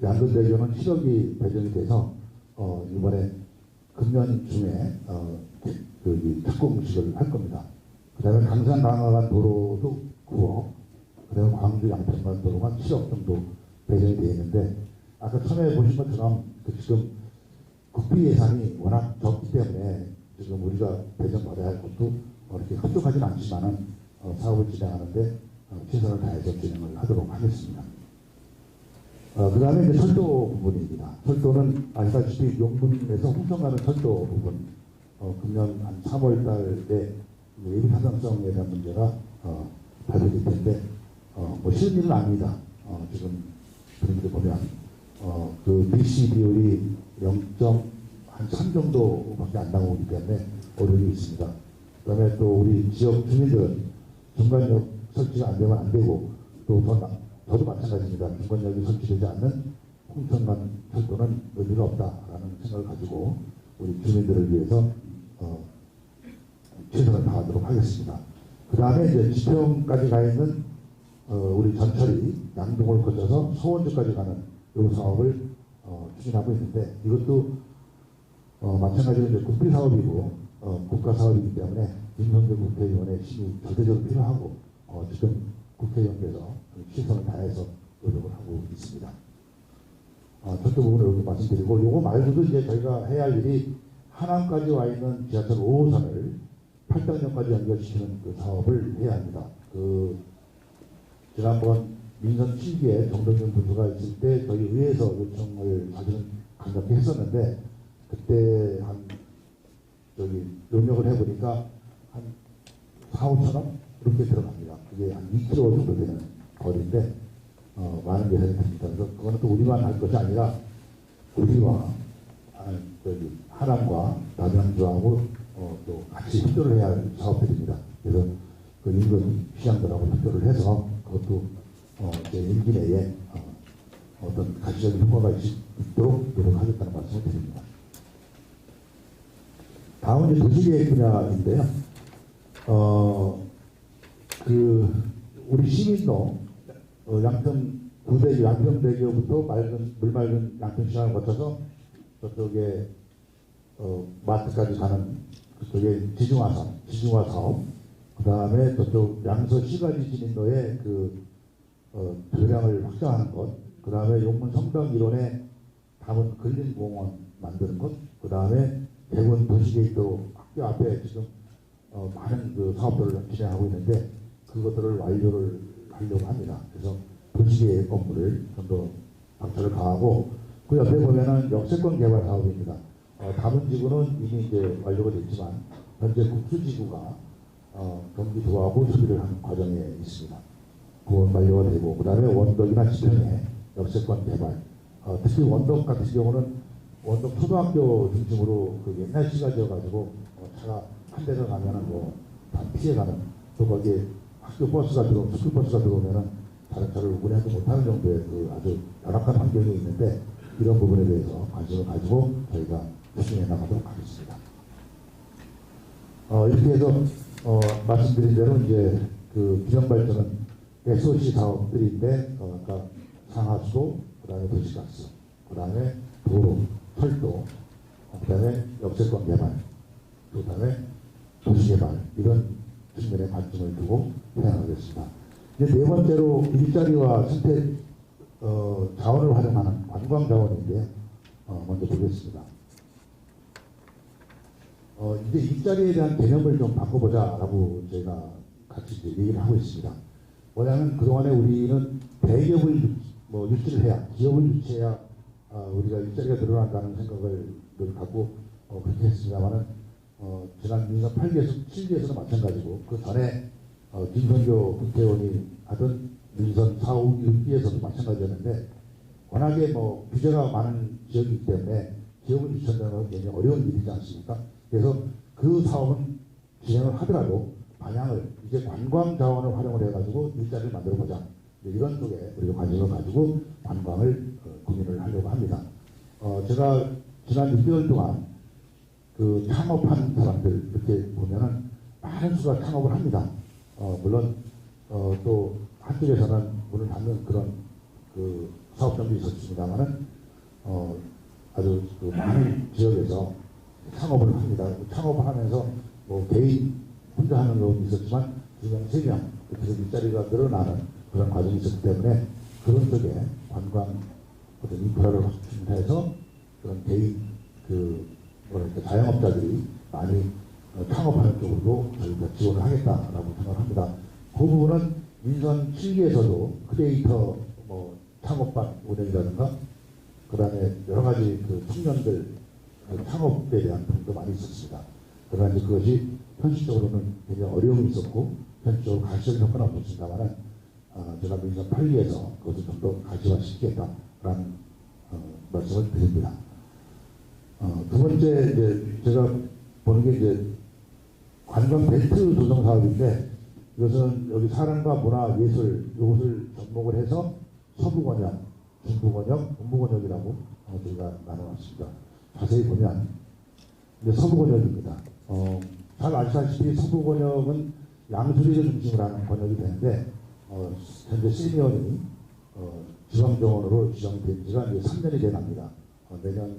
양근대교는 7억이 배정이 돼서 이번에 금년 중에 착공식을 할 겁니다. 그 다음에 강산 강화간 도로도 9억, 그 다음에 광주 양평간 도로가 7억 정도 배정이 되어 있는데, 아까 처음에 보신 것처럼 지금 국비 예산이 워낙 적기 때문에 지금 우리가 배정받아야 할 것도 이렇게 흡족하지는 않지만은 사업을 진행하는데 최선을 다해서 진행을 하도록 하겠습니다. 그 다음에 이제 철도 부분입니다. 철도는 아시다시피 용문에서 홍천 가는 철도 부분, 금년 한 3월 달에 예비 타당성에 대한 문제가 발표될 텐데, 뭐 쉬운 일은 아닙니다. 지금 분위기를 보면, 그 BC 비율이 0.3 정도밖에 안 나오기 때문에 어려움이 있습니다. 그 다음에 또 우리 지역 주민들은 중간역 설치가 안 되면 안 되고, 또 저도 마찬가지입니다. 중간역이 설치되지 않는 홍천간 철도는 의미가 없다라는 생각을 가지고 우리 주민들을 위해서 최선을 다하도록 하겠습니다. 그 다음에 이제 지평까지 가 있는 우리 전철이 양동을 거쳐서 소원주까지 가는 이 사업을 추진하고 있는데, 이것도 마찬가지로 이제 국비 사업이고 국가 사업이기 때문에 김성주 국회의원의 힘이 절대적으로 필요하고 지금 국회의원께서 최선을 다해서 노력을 하고 있습니다. 철도 부분을 여기 말씀드리고, 요거 말고도 이제 저희가 해야 할 일이 하남까지 와 있는 지하철 5호선을 8당역까지 연결시키는 그 사업을 해야 합니다. 지난번 민선 7기에 정동영 분수가 있을 때 저희 의회에서 요청을 사실은 강력히 했었는데, 그때 용역을 해보니까 한 4, 5천원 이렇게 들어갑니다. 그게 한 2km 정도 되는 거리인데, 많은 예산이 됩니다. 그래서 그거는 또 우리만 할 것이 아니라, 우리와, 하남과 남양주하고 또 같이 협조를 해야 할 사업들입니다. 그래서 그 인근 시장들하고 협조를 해서 그것도 제 임기 내에 어떤 가시적인 효과가 있도록 노력하겠다는 말씀을 드립니다. 다음은 이제 도시계획 분야인데요. 우리 시민도 양평대교부터 물 맑은 양평시장을 거쳐서 저쪽에 마트까지 가는 그쪽에 지중화 사업, 그 다음에 저쪽 양서 시가지 진입로에 교량을 확장하는 것, 그 다음에 용문 성당 일원에 담은 근린공원 만드는 것, 그 다음에 대구원 도시계획도 학교 앞에 지금 많은 그 사업들을 진행하고 있는데, 그것들을 완료를 하려고 합니다. 그래서 도시계획 건물을 좀 더 박차를 가하고, 그 옆에 보면은 역세권 개발 사업입니다. 다문지구는 이미 이제 완료가 됐지만, 현재 국수지구가 경기도하고 협의를 하는 과정에 있습니다. 그건 완료가 되고, 그 다음에 원덕이나 지평에 역세권 개발, 특히 원덕 같은 경우는 원덕 초등학교 중심으로 그 옛날 시가지여가지고 차가 한 대가 가면은 다 피해가는, 또 거기에 학교 버스가 스쿨 버스가 들어오면은 다른 차를 운행하지 못하는 정도의 아주 열악한 환경이 있는데, 이런 부분에 대해서 관심을 가지고 저희가 추진해 나가도록 하겠습니다. 이렇게 해서 말씀드린 대로 이제 그 기념발전은 SOC 사업들인데, 아까 상하수도, 그 다음에 도시가스, 그 다음에 도로, 철도, 그 다음에 역세권 개발, 그 다음에 도시개발, 이런 측면에 관심을 두고 해나가겠습니다. 이제 네 번째로 일자리와 생태 자원을 활용하는 관광 자원인데, 먼저 보겠습니다. 이제 일자리에 대한 개념을 좀 바꿔보자라고 저희가 같이 이제 얘기를 하고 있습니다. 뭐냐면 그동안에 우리는 대기업을 유치를 해야, 기업을 유치해야 우리가 일자리가 늘어난다는 생각을 늘 갖고 그렇게 했습니다만은 지난 민선 8기에서 7기에서는 마찬가지고 그 전에 김선교 국회의원이 하던 민선 4, 5기, 6기에서도 마찬가지였는데 워낙에 규제가 많은 지역이기 때문에 지역을 유치한다는 건 굉장히 어려운 일이지 않습니까? 그래서 그 사업은 진행을 하더라도 방향을 이제 관광 자원을 활용을 해가지고 일자리를 만들어보자. 이런 쪽에 우리가 관심을 가지고 관광을 고민을 하려고 합니다. 제가 지난 6개월 동안 그 창업한 사람들 이렇게 보면은 많은 수가 창업을 합니다. 물론 또 한쪽에서는 문을 닫는 그런 그 사업장도 있었습니다만은 아주 그 많은 지역에서 창업을 합니다. 창업을 하면서 개인 혼자 하는 경우도 있었지만 2명, 3명 이렇게 일자리가 늘어나는 그런 과정이 있었기 때문에 그런 쪽에 관광 어떤 인프라를 확충해서 그런 개인 자영업자들이 많이 창업하는 쪽으로도 저희가 지원을 하겠다라고 생각을 합니다. 그 부분은 민선 7기에서도 크리에이터 창업반 운영이라든가 그 다음에 여러 가지 그 청년들 창업에 대한 부분도 많이 있었습니다. 그러나 이제 그것이 현실적으로는 굉장히 어려움이 있었고 현실적으로 가시적인 효과는 없었습니다만은 제가 민선 8기에서 그것을 좀 더 가시화시키겠다라는 말씀을 드립니다. 두 번째 이제 제가 보는 게 이제 관광 벨트 조성 사업인데 이것은 여기 사랑과 문화 예술 이것을 접목을 해서 서부권역, 중부권역, 동부권역이라고 저희가 나눠놨습니다. 자세히 보면 이제 서부권역입니다. 잘 아시다시피 서부권역은 양수리를 중심으로 하는 권역이 되는데 현재 시니어이 지방정원으로 지정된 지가 이제 3년이 돼갑니다. 내년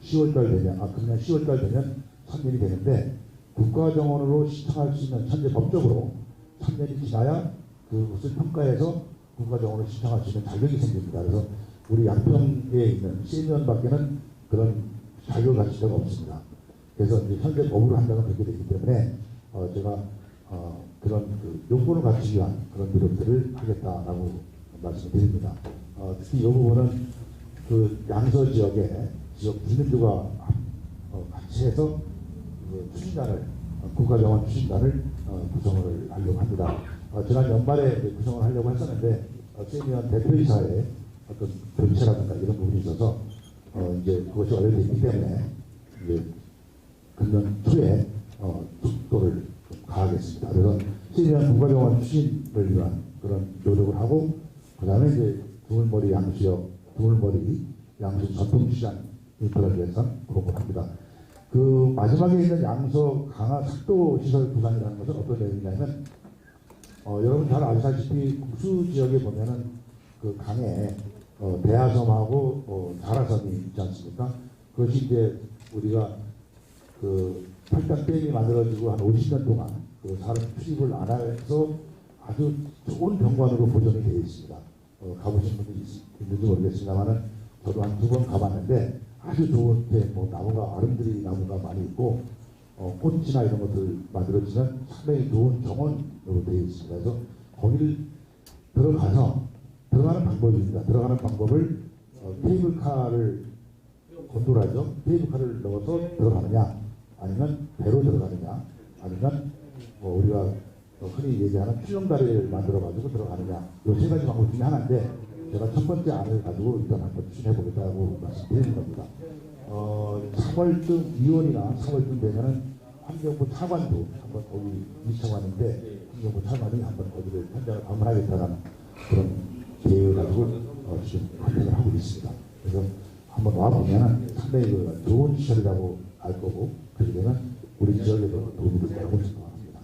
10월달 되면, 금년 10월달 되면 3년이 되는데 국가정원으로 신청할 수 있는 현재 법적으로 3년이 지나야 그것을 평가해서 국가정원을 신청할 수 있는 자격이 생깁니다. 그래서 우리 양평에 있는 시니어밖에는 그런 자격을 가질 수가 없습니다. 그래서 이제 현재 법으로 한다면 그렇게 되기 때문에 제가 그런 요건을 갖추기 위한 그런 노력들을 하겠다라고 말씀드립니다. 특히 이 부분은 그 양서 지역에 지역 주민들과 같이 해서 추진단을 국가정원 추진단을 구성을 하려고 합니다. 지난 연말에 구성을 하려고 했었는데 세미원 대표이사의 어떤 변체라든가 이런 부분이 있어서 이제 그것이 완료되기 때문에 이제 금년 초에 속도를 가하겠습니다. 그래서 세미원 국가정원 추진을 위한 그런 노력을 하고 그 다음에 이제 두물머리 양수역, 두물머리 양수 전통시장 인프라 개선 그런 합니다. 그 마지막에 있는 양서 강화 삭도 시설 부산이라는 것은 어떤 내용이냐면 여러분 잘 아시다시피 국수 지역에 보면은 그 강에 대하섬하고 자라섬이 있지 않습니까? 그것이 이제 우리가 그 팔당댐이 만들어지고 한 50년 동안 그 사람 출입을 안 해서 아주 좋은 경관으로 보존이 되어 있습니다. 가보신 분들이 있는지 모르겠습니다만은 저도 한 2번 가봤는데 아주 좋은 나무가 아름드리 나무가 많이 있고 꽃이나 이런 것들 만들어지는 상당히 좋은 정원으로 되어 있습니다. 그래서 거기를 들어가는 방법입니다. 들어가는 방법을 케이블카를 곤돌하죠. 케이블카를 넣어서 들어가느냐 아니면 배로 들어가느냐 아니면 우리가 흔히 얘기하는 출렁다리를 만들어가지고 들어가느냐 이 3가지 방법 중에 하나인데 제가 첫 번째 안을 가지고 일단 한번 추진해보겠다고 말씀드리는 겁니다. 3월쯤 2월이나 3월쯤 되면은 환경부 차관도 한번 거기 2차관인데 환경부 차관이 한번 거기를 현장을 방문하겠다는 그런 계획을 가지고 지금 활동을 하고 있습니다. 그래서 한번 와보면 상당히 좋은 시설이라고 알 거고 그렇게 되면 우리 지역에도 도움이 될 거라고 생각합니다.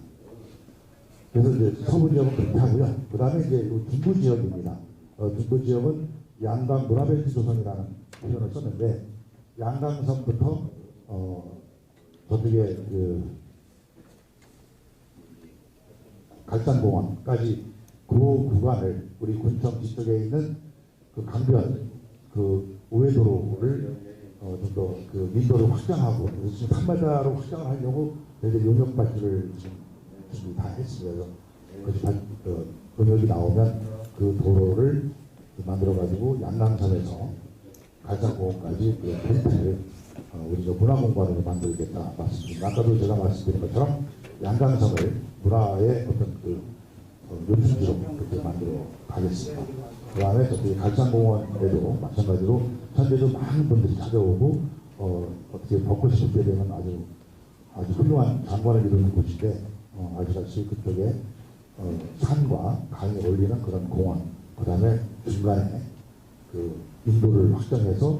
그래서 이제 서부 지역은 그렇게 하고요. 그 다음에 이제 중부 지역입니다. 중부 지역은 양강 문화벨트 조성이라는 표현을 썼는데 양강섬부터 저쪽에 그 갈산공원까지 그 구간을 우리 군청 뒤쪽에 있는 그 강변 그 우회도로를 좀 더 그 민도를 확장하고 지금 3마다로 확장을 하려고 저희들 용역 발주를 지금 준비 다 했습니다. 그래서 용역이 나오면 그 도로를 만들어 가지고 양강섬에서 갈산공원까지 그 벨트를 우리가 문화공간으로 만들겠다 말씀드립니다. 아까도 제가 말씀드린 것처럼 양강성을 문화의 어떤 그 요충지로 그렇게 만들어 가겠습니다. 그 다음에 저기 갈산공원에도 마찬가지로 현재도 많은 분들이 찾아오고 어떻게 벚꽃이 피게 되면 아주 훌륭한 장관을 이루는 곳인데 아시다시피 그쪽에 산과 강이 올리는 그런 공원, 그 다음에 중간에 그 인도를 확장해서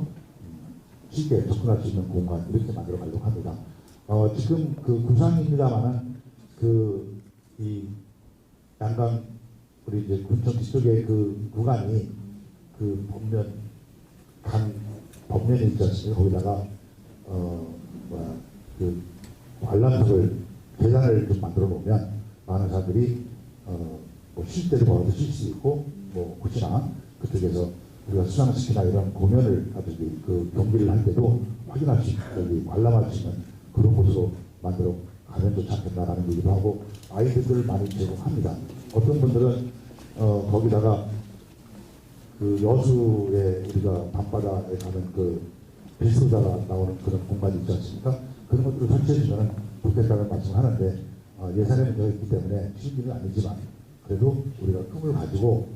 쉽게 접근할 수 있는 공간 이렇게 만들어 가려고 합니다. 지금 그 구상입니다만은 이 양강 우리 이제 군청 뒤쪽에 그 구간이 그 법면이 있지 않습니까? 거기다가 그 관람석을 계단을 좀 만들어 놓으면 많은 사람들이 뭐 쉴 때도 걸어서 쉴 수 있고 뭐 혹시나 그쪽에서 우리가 수상식이나 이런 공연을 하듯이 그 경기를 할 때도 확인할 수 있는 관람할 수 있는 그런 곳으로 만들어 가면 좋지 않겠다라는 얘기도 하고 아이들을 많이 제공합니다. 어떤 분들은 거기다가 그 여수에 우리가 밤바다에 가는 그 비수자가 나오는 그런 공간이 있지 않습니까? 그런 것들을 설치해주면 좋겠다는 말씀을 하는데 예산의 문제가 있기 때문에 쉬운 일은 아니지만 그래도 우리가 꿈을 가지고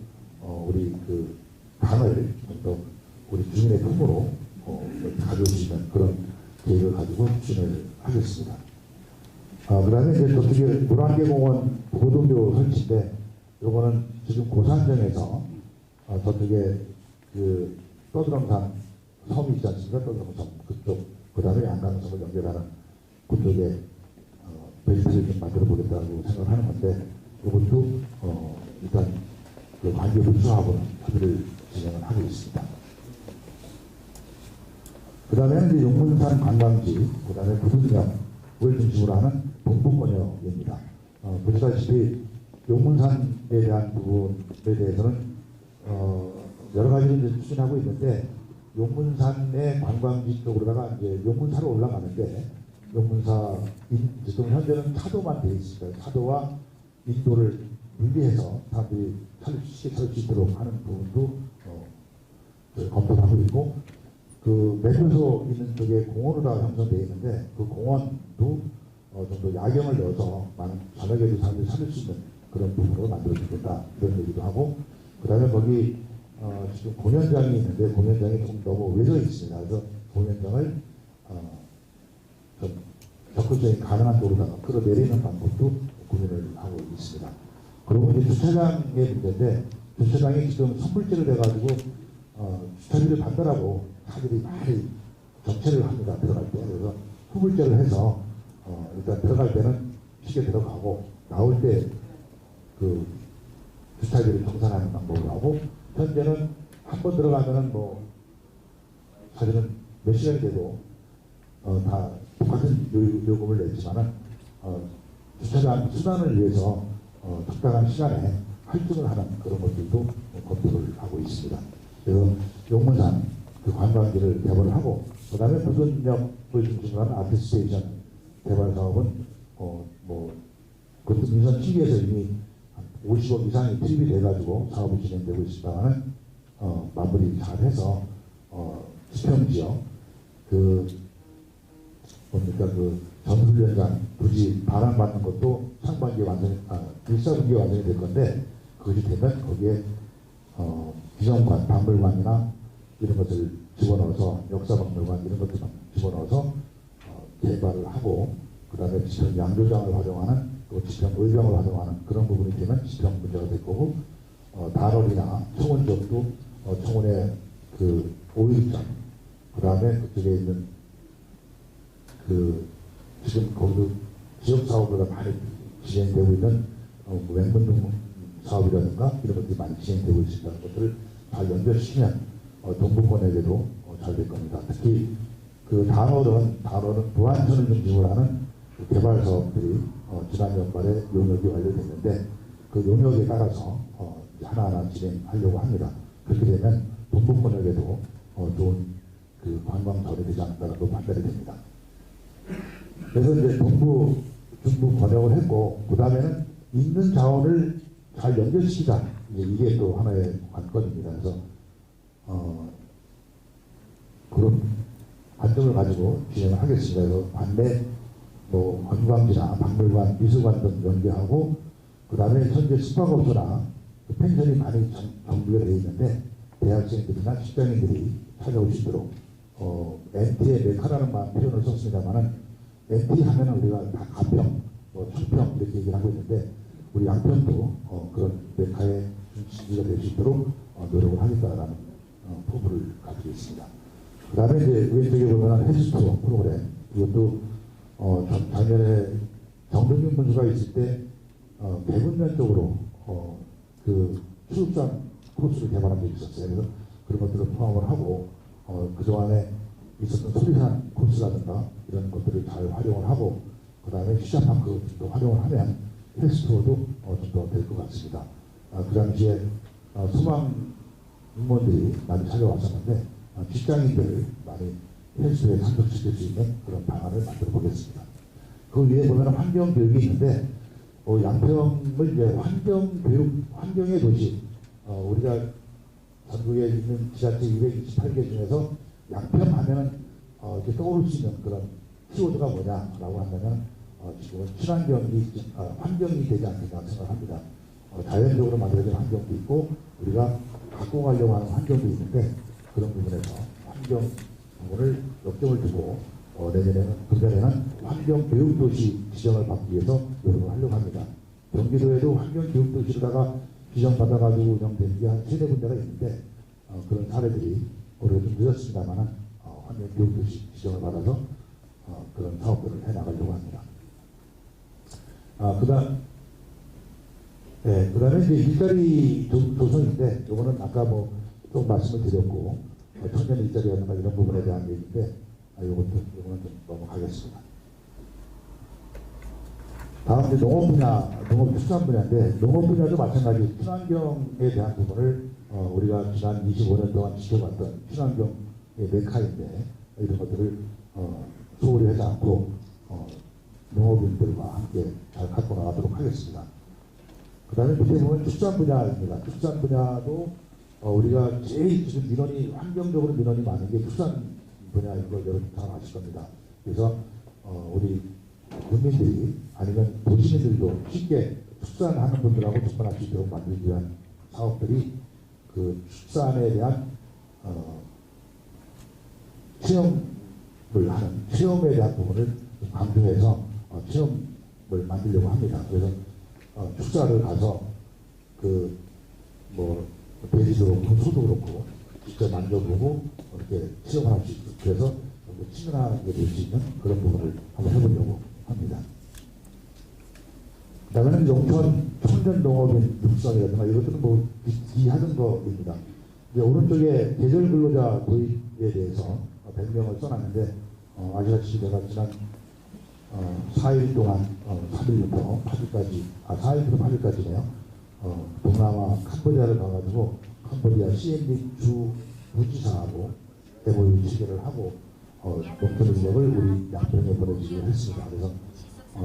우리 그 강을 또 우리 주민의 품으로 가져올 수 있는 그런 계획을 가지고 추진을 하겠습니다. 그 다음에 이제 저쪽에 물안개공원 보도교 설치인데 요거는 지금 고산정에서 저쪽에 그 떠드렁산 섬이 있지 않습니까? 떠드렁섬 그쪽 그 다음에 양강섬을 연결하는 그쪽에 벨트를 좀 만들어 보겠다고 생각을 하는 건데 이것도 일단 그 관계부처하고는 협의를 진행을 하고 있습니다. 그 다음에 이제 용문산 관광지, 그 다음에 구둔역을 중심으로 하는 동북권역입니다. 보시다시피 용문산에 대한 부분에 대해서는 여러 가지를 이제 추진하고 있는데 용문산의 관광지 쪽으로다가 이제 용문사로 올라가는데 용문사 지금 현재는 차도만 되어 있으니까 차도와 인도를 분리해서 사람들이 쉽게 살 수 있도록 하는 부분도 검토를 하고 있고 그 매표소 있는 쪽에 공원으로 다 형성되어 있는데 그 공원도 좀 더 야경을 넣어서 많은 저녁에도 사람들이 살릴 수 있는 그런 부분으로 만들어주겠다 이런 얘기도 하고 그 다음에 거기 지금 공연장이 있는데 공연장이 조금 너무 외져 있습니다. 그래서 공연장을 좀 적극적인 가능한 쪽으로다가 끌어내리는 방법도 고민을 하고 있습니다. 그리고 이제 주차장의 문제인데 주차장이 지금 선불제로 돼가지고 주차비를 받더라고 사람들이 많이 정체를 합니다. 들어갈 때. 그래서 후불제를 해서 일단 들어갈 때는 쉽게 들어가고 나올 때 그 주차비를 정산하는 방법을 하고 현재는 한 번 들어가면은 뭐 사실은 몇 시간이 돼도 다 똑같은 요금을 냈지만은 주차장 수단을 위해서 적당한 시간에 할증을 하는 그런 것들도 검토를 하고 있습니다. 그래서 용문산 그 관광지를 개발을 하고 그 다음에 부근역을 중심으로 하는 아트스테이션 개발 사업은 그것도 민선 측에서 이미 50억 이상이 투입이 돼가지고 사업이 진행되고 있습니다만은 마무리 잘 해서 수평지역 그 전훈련장 부지 반환받는 것도 상반기에 완전히 1사분기에 완전히 될 건데 그것이 되면 거기에 기성관, 박물관이나 이런 것을 집어넣어서 역사박물관 이런 것들만 집어넣어서 개발을 하고 그 다음에 지평 양조장을 활용하는 또 지평 의병을 활용하는 그런 부분이 되면 지평 문제가 될 거고 단월이나 청원 지역도 청원의 그 오일장 그 다음에 그쪽에 있는 그 지금 거기도 지역 사업보다 많이 진행되고 있는 맹문동 사업이라든가 이런 것들이 많이 진행되고 있다는 것들을 잘 연결시키면 동북권에게도 잘 될 겁니다. 특히 그 단월은 부안천을 중심으로 하는 그 개발 사업들이 지난 연말에 용역이 완료됐는데 그 용역에 따라서 하나하나 진행하려고 합니다. 그렇게 되면 동북권역에도 좋은 그 관광 전이 되지 않을까라고 판단이 됩니다. 그래서 이제 동부, 중부 번역을 했고 그 다음에는 있는 자원을 잘 연결시키자 이게 또 하나의 관건입니다. 그래서 그런 관점을 가지고 진행을 하겠습니다. 그래서 반대 뭐 관광지나 박물관, 미술관 등 연계하고 그 다음에 현재 숙박업소나 그 펜션이 많이 정비가 되어 있는데 대학생들이나 직장인들이 찾아올 수 있도록 MT의 메카라는 표현을 썼습니다만은 MT 하면은 우리가 다 가평, 청평 이렇게 얘기를 하고 있는데 우리 양평도 그런 메카의 중심지가 될 수 있도록 노력을 하겠다라는 포부를 가지고 있습니다. 그 다음에 이제 왼쪽에 보면 헬스투어 프로그램 이것도 작년에 정동균 선수가 있을 때 대분면 쪽으로 그 수육산 코스를 개발한 적이 있었어요. 그래서 그런 것들을 포함을 하고 그동안에 있었던 소리산 코스라든가 이런 것들을 잘 활용을 하고 그 다음에 시장파크도 활용을 하면 헬스투어도 좀 더 될 것 같습니다. 그 당시에 소망 공무원들이 많이 찾아왔었는데 직장인들을 많이 헬스에 참석시킬 수 있는 그런 방안을 만들어 보겠습니다. 그 위에 보면 환경교육이 있는데 양평을 이제 환경의 도시 우리가 전국에 있는 지자체 228개 중에서 양평 하면은 이렇게 떠오를 수 있는 그런 키워드가 뭐냐라고 하면은 지금은 친환경이 환경이 되지 않겠나 생각합니다. 자연적으로 만들어진 환경도 있고 우리가 갖고 가려고 하는 환경도 있는데 그런 부분에서 환경 부분을 역점을 두고 내년에는 금년에는 환경교육도시 지정을 받기 위해서 노력을 하려고 합니다. 경기도에도 환경교육도시로다가 지정받아가지고 운영된 게 한 3-4군데가 있는데 그런 사례들이 올해 좀 늦었습니다만 환경교육도시 지정을 받아서 그런 사업들을 해나가려고 합니다. 그 다음에 이제 일자리 조성인데 요거는 아까 좀 말씀을 드렸고 청년 일자리라든가 이런 부분에 대한 얘기인데 요거는 좀 넘어가겠습니다. 다음 이제 농업 분야, 농업축산 분야인데 농업 분야도 마찬가지 친환경에 대한 부분을 우리가 지난 25년 동안 지켜봤던 친환경의 메카인데 이런 것들을 소홀히 하지 않고 농업인들과 함께 잘 갖고 나가도록 하겠습니다. 그 다음에 밑에 보면 축산 분야입니다. 축산 분야도 우리가 제일 지금 민원이 환경적으로 민원이 많은 게 축산 분야인 걸 여러분 잘 아실 겁니다. 그래서 우리 국민들이 아니면 도시민들도 쉽게 축산하는 분들하고 접근할 수 있도록 만들기 위한 사업들이 그 축산에 대한 체험에 대한 부분을 강조해서 체험을 만들려고 합니다. 그래서 축사를 가서 돼지도 그렇고 소도 그렇고 직접 만져보고 이렇게 체험을 할 수 있고 그래서 좀 친근하게 될 수 있는 그런 부분을 한번 해보려고 합니다. 그 다음에는 농촌 청년 농업인 육성이라든가 이것들은 비하던 거입니다. 이제 오른쪽에 계절 근로자 도입에 대해서 100명을 써놨는데 아시다시피 내가 지난 4일 동안 3일부터 8일까지 4일부터 8일까지네요. 동남아 캄보디아를 가가지고 캄보디아 CND 주 부지사하고 MOU 체결을 하고 농촌 인력을 우리 양평에 보내주기로 했습니다. 그래서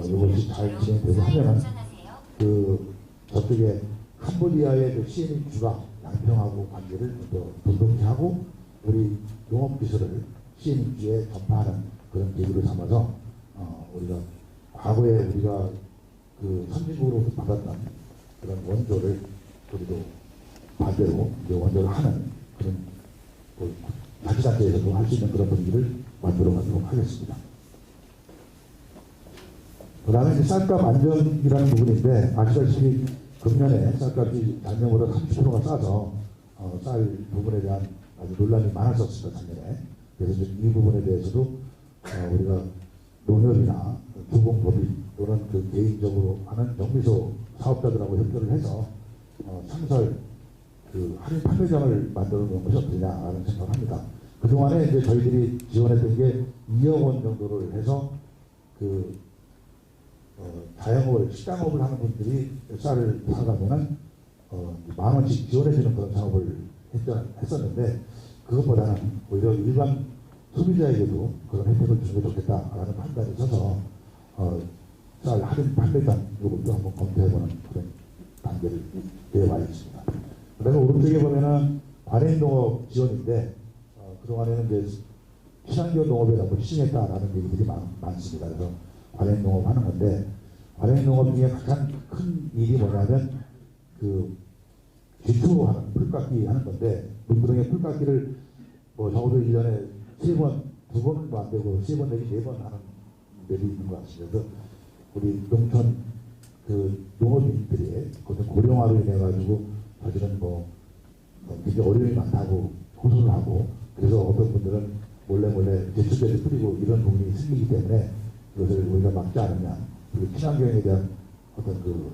이것이 잘 진행되고 하면은 저쪽에 캄보디아의 그 CND 주가 양평하고 관계를 더 돈독히 하고 우리 농업기술을 CND 주에 전파하는 그런 계기를 삼아서 우리가 과거에 우리가 그 선진국으로부터 받았던 그런 원조를 우리도 반대로 이제 원조를 하는 그런 자치단체에서도 할 수 있는 그런 분위기를 만들어 가도록 하겠습니다. 그 다음에 이제 쌀값 안정이라는 부분인데 아시다시피 금년에 쌀값이 작년보다 30%가 싸서 쌀 부분에 대한 아주 논란이 많았었습니다. 작년에. 그래서 이 부분에 대해서도 우리가 농협이나 주공법인 또는 그 개인적으로 하는 정미소 사업자들하고 협조를 해서 상설 할인 판매장을 만들어 놓은 것이 어떠냐라는 생각을 합니다. 그동안에 이제 저희들이 지원했던 게 2억 원 정도를 해서 자영업을, 식당업을 하는 분들이 쌀을 사가면은 10,000원씩 지원해주는 그런 사업을 했었는데 그것보다는 오히려 일반 소비자에게도 그런 혜택을 주는 게 좋겠다라는 판단이 있어서 쌀 할인 판매장 이것도 한번 검토해보는 그런 단계를 내와 있습니다. 그 다음에 오른쪽에 보면은 관행농업 지원인데 그동안에는 이제 친환경 농업에 너무 희생했다라는 얘기들이 많습니다. 그래서 관행 농업 하는 건데, 관행 농업 중에 가장 큰 일이 뭐냐면 그 기초하는 풀깎기 하는 건데, 문드렁의 풀깎기를 뭐 적어도 1년에 3번, 2번도 안 되고 3번 내지 4번 하는 데도 있는 것 같습니다. 그래서 우리 농촌 그 농업인들이 그것은 고령화로 인해 가지고 사실은 뭐 굉장히 어려움이 많다고 호소를 하고, 그래서 어떤 분들은 몰래 제초제를 뿌리고 이런 부분이 생기기 때문에 그것을 우리가 막지 않으면 그 친환경에 대한 어떤 그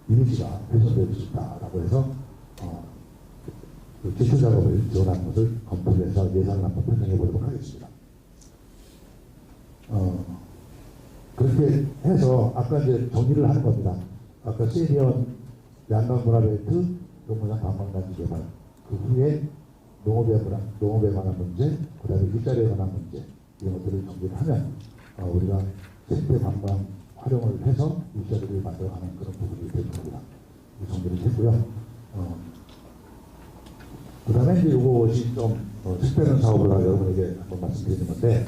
이미지가 훼손될 수 있다라고 해서 그 제초 작업을 지원하는 것을 검토를 해서 예산을 한번 편성해 보도록 하겠습니다. 그렇게 해서 아까 이제 정리를 하는 겁니다. 아까 세리언 양강문화벨트 농문상 관광단지 개발, 그 후에 농업에 관한 문제, 그 다음에 일자리에 관한 문제, 이런 것들을 정리를 하면 우리가 생태 관광 활용을 해서 일자리를 만들어가는 그런 부분이 될 겁니다. 정리를 했고요. 그 다음에 이제 이것이 좀 특별한 사업을 여러분에게 한번 말씀드리는 건데,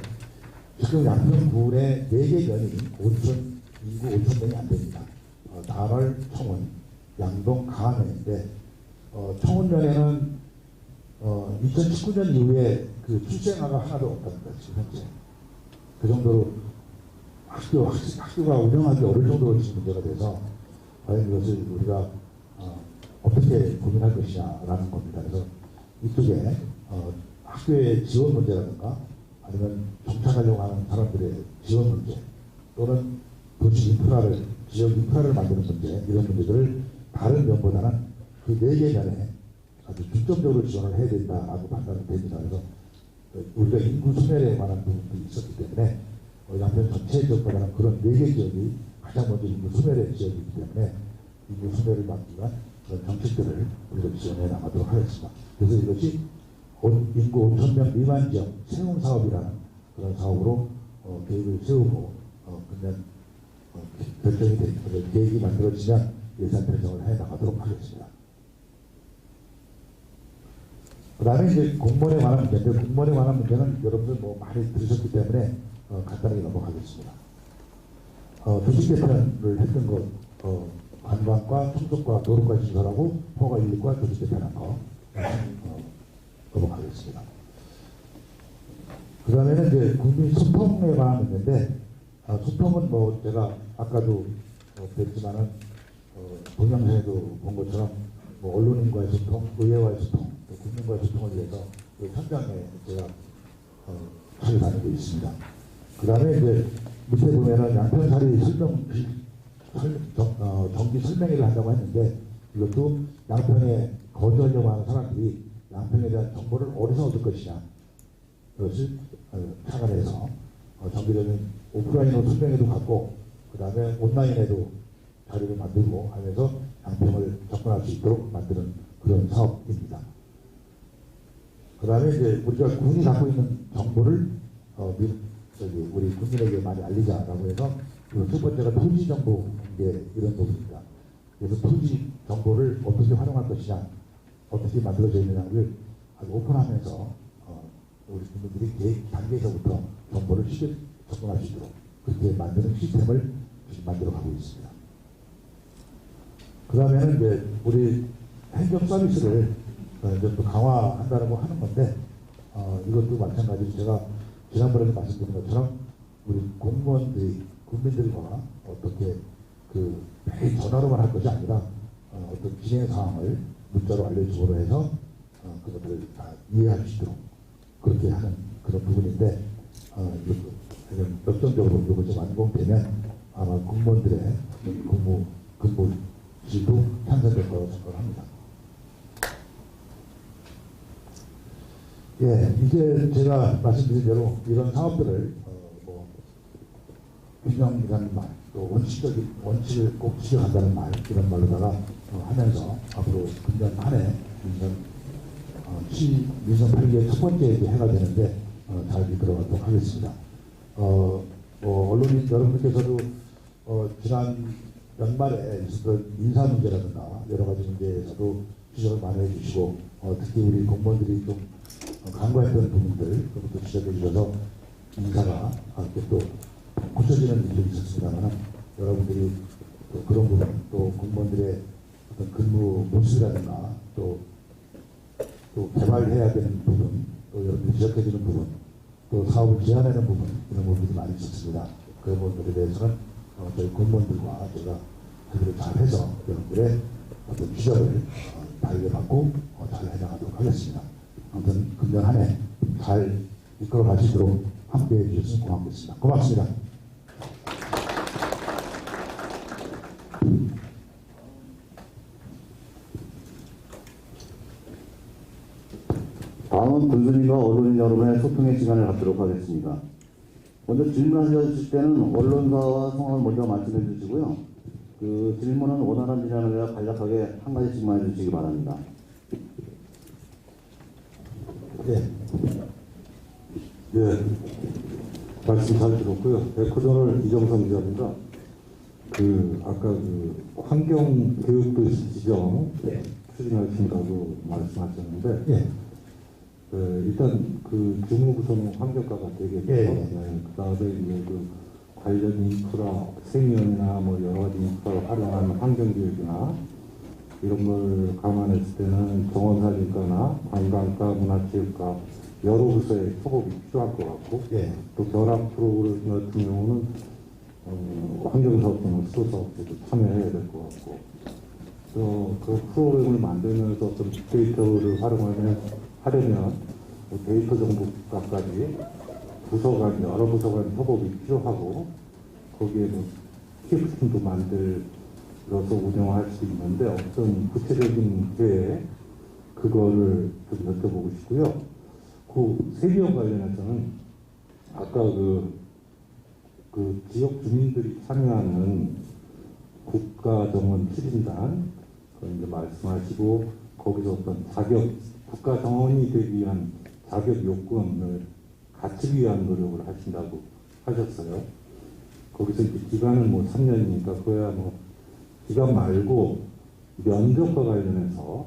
지금 양평군의 4개 면이 인구 5,000명이 안 됩니다. 다발, 청원, 양동, 강화면인데, 청원면에는 2019년 이후에 그 출생아가 하나도 없답니다. 지금 현재. 그 정도로 학교가 운영하기 어려울 정도로 지금 문제가 돼서, 과연 이것을 우리가 어떻게 고민할 것이냐라는 겁니다. 그래서 이쪽에 학교의 지원 문제라든가 아니면 정착하려고 하는 사람들의 지원 문제, 또는 도시 인프라를, 지역 인프라를 만드는 문제, 이런 문제들을 다른 면보다는 그 4개 면에 아주 중점적으로 지원을 해야 된다라고 판단이 됩니다. 그래서 우리가 인구 소멸에 관한 부분도 있었기 때문에 양평 전체 지역보다는 그런 4개 지역이 가장 먼저 인구 소멸의 지역이기 때문에 인구 소멸을 막기 위한 그런 정책들을 우리가 지원해 나가도록 하겠습니다. 그래서 이것이 인구 5,000명 미만 지역 세운 사업이라는 그런 사업으로 계획을 세우고 그러면 결정이 된 계획이 만들어지면 예산 편성을 해 나가도록 하겠습니다. 그 다음에 이제 공무원에 관한 문제인데, 공무원에 관한 문제는 여러분들 뭐 많이 들으셨기 때문에 간단하게 넘어가겠습니다. 조직 개편을 했던 것, 관광과 청소과 도로과 시설하고 허가 인력과 조직 개편한 거 넘어가겠습니다. 그 다음에는 이제 국민 소통에 관한 문제인데, 소통은 뭐 제가 아까도 뵀지만은 동영상에도 본 것처럼 뭐 언론인과의 소통, 의회와의 소통, 국민과의 소통을 위해서 그 현장에 제가 찾아다니고 있습니다. 그 다음에 이제 밑에 보면은 양평사리 정기 설명회를 한다고 했는데, 이것도 양평에 거주하려고 하는 사람들이 양평에 대한 정보를 어디서 얻을 것이냐, 그것을 착안해서 정기적인 오프라인으로 설명회도 갖고, 그 다음에 온라인에도 자료를 만들고 하면서 양평을 접근할 수 있도록 만드는 그런 사업입니다. 그 다음에 이제 우리가 군이 갖고 있는 정보를 우리 국민에게 많이 알리자라고 해서 첫 번째가 토지 정보 공개, 이런 부분입니다. 그래서 토지 정보를 어떻게 활용할 것이냐, 어떻게 만들어져 있느냐를 아주 오픈하면서 우리 국민들이 계획 단계에서부터 정보를 쉽게 접근할 수 있도록 그렇게 만드는 시스템을 지금 만들어가고 있습니다. 그 다음에는 이제 우리 행정 서비스를 이제 또 강화한다라고 하는 건데, 이것도 마찬가지로 제가 지난번에도 말씀드린 것처럼 우리 공무원들이 국민들과 어떻게 그 매일 전화로만 할 것이 아니라 어떤 진행 상황을 문자로 알려주고로 해서 그것들을 다 이해할 수 있도록 그렇게 하는 그런 부분인데, 역점적으로 이것이 완공되면 아마 공무원들의 근무질도 향상될 거라고 생각을 합니다. 예, 이제 제가 말씀드린 대로 이런 사업들을 균형이라는 말, 또 원칙을 꼭 지켜간다는 말, 이런 말로다가 하면서 앞으로 금년 한 해, 민선 8기의 첫 번째 해가 되는데 잘 이끌어가도록 하겠습니다. 언론인 여러분께서도 지난 연말에 있었던 인사 문제라든가 여러 가지 문제에서도 지적을 많이 해주시고, 특히 우리 공무원들이 좀 간과했던 부분들, 그것도 지적해 주셔서 인사가 이렇게 또 고쳐지는 일들이 있었습니다만 여러분들이 또 그런 부분, 또 공무원들의 어떤 근무 모습이라든가 또 개발해야 되는 부분, 또 여러분들이 지적해주는 부분, 또 사업을 제안하는 부분, 이런 부분들이 많이 있었습니다. 그런 부분들에 대해서는 저희 공무원들과 제가 그들을 잘해서 여러분들의 어떤 지적을 발견받고 잘 해나가도록 하겠습니다. 아무튼 금년 한 해 잘 이끌어 가시도록 함께 해주셔서 고맙겠습니다. 고맙습니다. 다음은 군수님과 언론인 여러분의 소통의 시간을 갖도록 하겠습니다. 먼저 질문하실 때는 언론사와 성함을 먼저 말씀해 주시고요. 그 질문은 원활한 진행을 위해 간략하게 한 가지씩만 해주시기 바랍니다. 네. 예, 말씀 잘 들었고요. 에코저널 이정성 기자입니다. 아까 환경교육도시 지정 추진하신다고 말씀하셨는데, 예. 일단 주무부서는 환경과가 되겠죠. 예. 네, 그 다음에 이제 관련 인프라, 생명이나 여러 가지 인프라를 활용하는 환경교육이나 이런 걸 감안했을 때는 정원사진과나 관광과 문화체육과 여러 부서의 협업이 필요할 것 같고, 예. 또 결합 프로그램 같은 경우는 환경사업 또는 수도사업에도 참여해야 될 것 같고, 그 프로그램을 만들면서 어떤 빅데이터를 하려면 데이터 정보과까지 여러 부서 간 협업이 필요하고, 거기에 PF팀도 만들어서 운영할 수 있는데 어떤 구체적인 계획, 그거를 좀 여쭤보고 싶고요. 세비와 관련해서는 아까 지역 주민들이 참여하는 국가정원 추진단, 이제 말씀하시고, 거기서 어떤 국가정원이 되기 위한 자격 요건을 갖추기 위한 노력을 하신다고 하셨어요. 거기서 이제 기간은 3년이니까 그거야 기간 말고 면적과 관련해서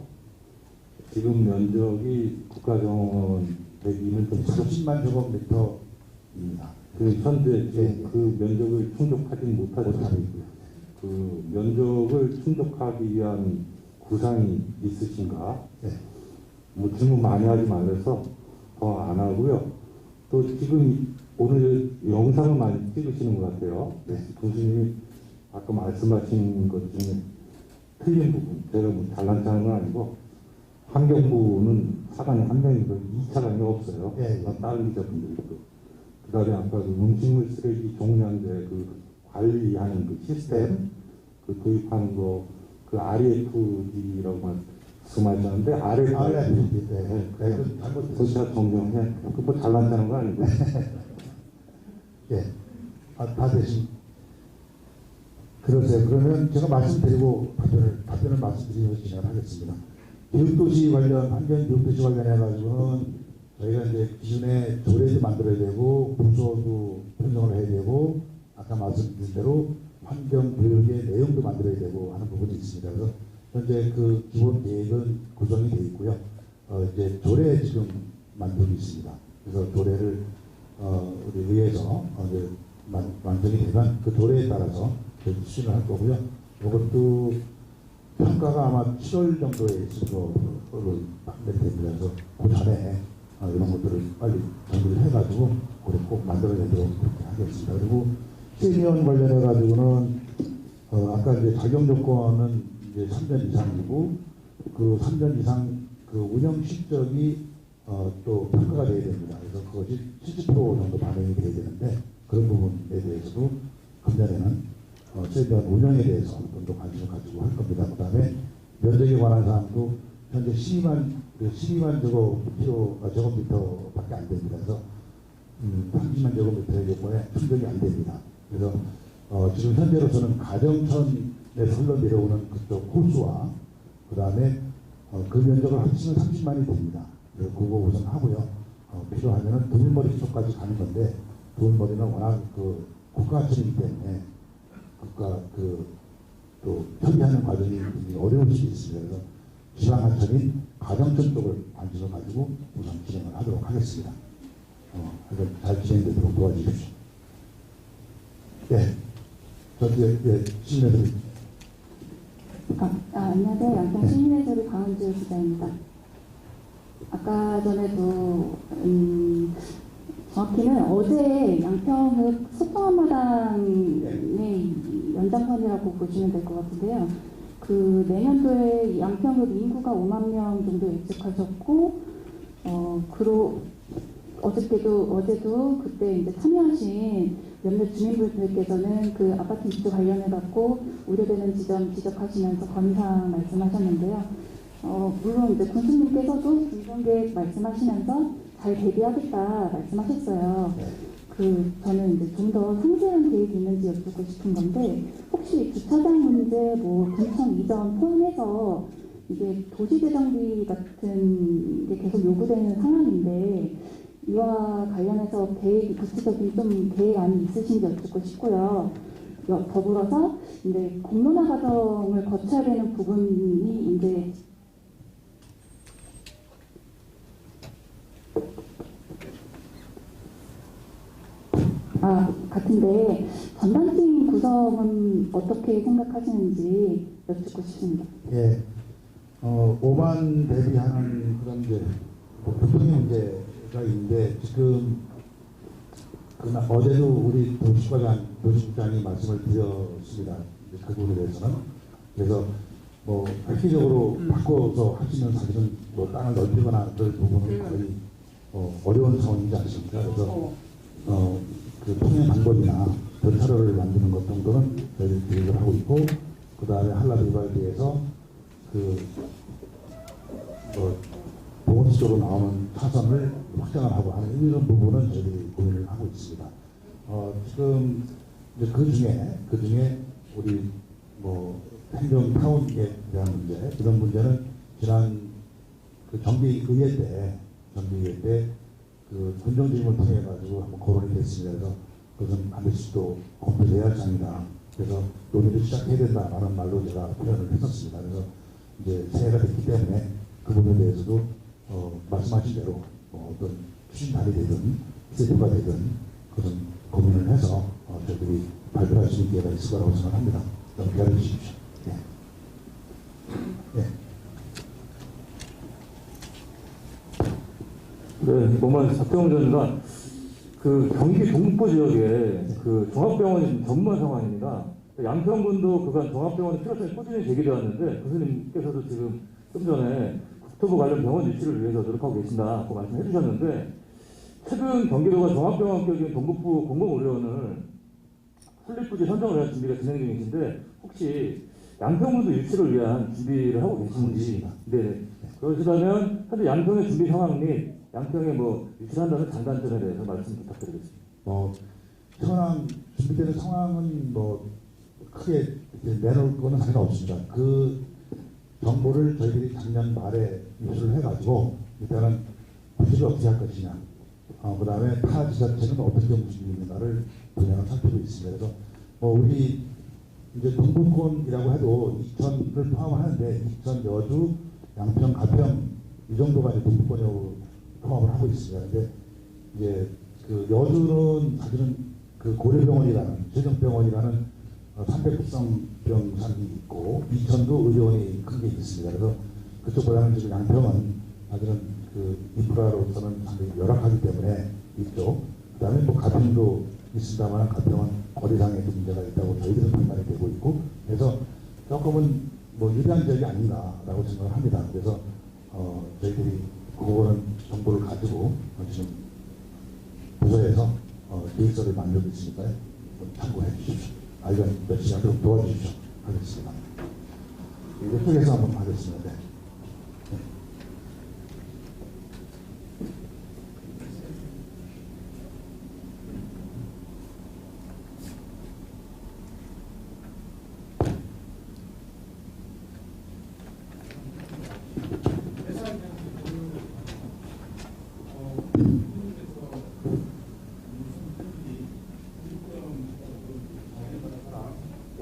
지금 면적이 국가정원 되기는 좀 30만 제곱미터입니다. 현재 그 면적을 충족하지는 못하셨어요. 그 면적을 충족하기 위한 구상이 있으신가? 네. 질문 많이 하지 말아서 더 안 하고요. 또 지금 오늘 영상을 많이 찍으시는 것 같아요. 네. 교수님이 아까 말씀하신 것 중에 틀린 부분, 제가 잘난 척하는 건 아니고, 환경부는 차관이 한 명이고 2차관이 없어요. 예, 예. 다른 기자분들도. 그 다음에 아까 음식물 쓰레기 종량제 관리하는 시스템, 도입하는 거, RFD라고 말씀하셨는데, RFD. 그거 제가 정정해. 그거 잘난 척하는 건 아니고. 예. 다 되신. 그러세요. 그러면 제가 말씀드리고 답변을 말씀드리면서 진행하겠습니다. 교육도시 관련, 환경교육도시 관련해가지고는 저희가 이제 기존에 조례도 만들어야 되고, 부서도 편성을 해야 되고, 아까 말씀드린 대로 환경교육의 내용도 만들어야 되고 하는 부분이 있습니다. 그래서 현재 그 기본 계획은 구성이 되어 있고요. 이제 조례 지금 만들고 있습니다. 그래서 조례를 우리 의회에서 이제 완성이 되면 그 조례에 따라서 추진을 할 거고요. 이것도 평가가 아마 7월 정도에 있을 거로 판단이 됩니다. 그래서 그 전에 이런 것들을 빨리 정리를 해가지고 우리 꼭 만들어내도록 그렇게 하겠습니다. 그리고 세미원 관련해가지고는 아까 이제 자격 요건은 이제 3년 이상이고 그 3년 이상 그 운영 실적이 또 평가가 돼야 됩니다. 그래서 그것이 70% 정도 반영이 돼야 되는데 그런 부분에 대해서도 금년에는 세미원 운영에 대해서 좀 더 관심을 가지고 할 겁니다. 그 다음에 면적에 관한 사항도 현재 12만 제곱미터밖에 안 됩니다. 그래서 30만 제곱미터의 요건에 충족이 안 됩니다. 그래서 지금 현재로서는 가정천에서 흘러내려오는 그쪽 호수와 그 다음에 그 면적을 합치면 30만이 됩니다. 그래서 그거 우선 하고요. 필요하면은 도물머리 쪽까지 가는 건데 도물머리는 워낙 국가하천이기 때문에 국가 또 협의하는 과정이 굉장히 어려울 수 있습니다. 그래서 지방하천인 가정천 쪽을 관심을 가지고 우선 진행을 하도록 하겠습니다. 하여튼 잘 진행되도록 도와주십시오. 네. 시민회들. 안녕하세요. 양평 시민회소리 강은주 기자입니다. 아까 전에도 정확히는 어제 양평 소통한마당의 연장선이라고 보시면 될 것 같은데요. 그 내년도에 양평읍 인구가 5만 명 정도 예측하셨고, 어제도 그때 이제 참여하신 몇몇 주민분들께서는 그 아파트 입주 관련해 갖고 우려되는 지점 지적하시면서 건의사항 말씀하셨는데요. 물론 이제 군수님께서도 중정계획 말씀하시면서 잘 대비하겠다 말씀하셨어요. 저는 이제 좀 더 상세한 계획이 있는지 여쭙고 싶은 건데, 혹시 주차장 문제, 군청 이전 포함해서 이게 도시재정비 같은 게 계속 요구되는 상황인데, 이와 관련해서 구체적인 좀 계획안이 있으신지 여쭙고 싶고요. 더불어서 이제 공론화 과정을 거쳐야 되는 부분이 이제 같은데 전담팀 구성은 어떻게 생각하시는지 여쭙고 싶습니다. 예. 5만 대비하는 그런 이제 교통의 문제가 있는데, 지금 어제도 우리 도시국장이 말씀을 드렸습니다. 그 부분에 대해서는. 그래서 획기적으로 바꿔서 할 수 있는, 사실은 땅을 넓히거나 그럴 부분은 거의 어려운 상황이지 않습니까? 그래서 그 통행 방법이나 전차로를 만드는 것 정도는 저희들이 계획을 하고 있고, 그 다음에 한라비발에 대해서 보건시 쪽으로 나오는 차선을 확장을 하고 하는 이런 부분은 저희들이 고민을 하고 있습니다. 지금 이제 그 중에 우리 행정 타운에 대한 문제, 이런 문제는 지난 그 정비의회 때 그 군정 질문을 통해 가지고 한번 거론이 됐습니다. 그래서 그것은 반드시 또 검토해야 할 사항이다. 그래서 논의를 시작해야 된다라는 말로 제가 표현을 했었습니다. 그래서 이제 새해가 됐기 때문에 그 부분에 대해서도 말씀하신 대로 어떤 추진단이 되든 세부가 되든 그런 고민을 해서 저희들이 발표할 수 있는 기회가 있을 거라고 생각합니다. 좀 기다려 주십시오. 네. 네, 노무현 박병전입니다. 그 경기 동북부 지역에 그 종합병원이 지금 전무한 상황입니다. 양평군도 그간 종합병원의 필요성이 꾸준히 제기되었는데, 교수님께서도 지금 좀 전에 국토부 관련 병원 유치를 위해서 노력하고 계신다고 말씀해 주셨는데, 최근 경기도가 종합병원 격인 동북부 공공의료원을 설립부지 선정을 위한 준비가 진행 중이신데, 혹시 양평군도 유치를 위한 준비를 하고 계신지? 네. 그러시다면 현재 양평의 준비 상황 및 양평에 유치를 한다는 장단점에 대해서 말씀 부탁드리겠습니다. 준비되는 상황은 크게 내놓을 거는 상관 없습니다. 그 정보를 저희들이 작년 말에 유출을 해가지고 일단은 구실을 어떻게 할 것이냐, 그 다음에 타 지자체는 어떻게 움직이고 있는가를 분양을 살피고 있습니다. 그래서 우리 이제 동북권이라고 해도 이천을 포함하는데, 이천, 여주, 양평, 가평 이 정도가 이제 동북권이라고 포함을 하고 있습니다. 근데 이제 그 여주는 사실은 그 고려병원이라는 재정병원이라는 300급성병상이 있고, 이천도 의료원이 큰 게 있습니다. 그래서 그쪽보다는 지금 양평은 사실은 그 인프라로서는 상당히 열악하기 때문에 있죠. 그 다음에 가평도 있습니다만, 가평은 거리상의 문제가 있다고 저희들은 판단이 되고 있고, 그래서 조금은 유리한 지역이 아닌가라고 생각을 합니다. 그래서 저희들이 그거는 정보를 가지고 지금 부서에서 계획서를 만들고 있으니까 참고해 주십시오. 알견 열심히 하도록 도와주십시오. 하겠습니다. 이쪽에서 한번 하겠습니다. 네.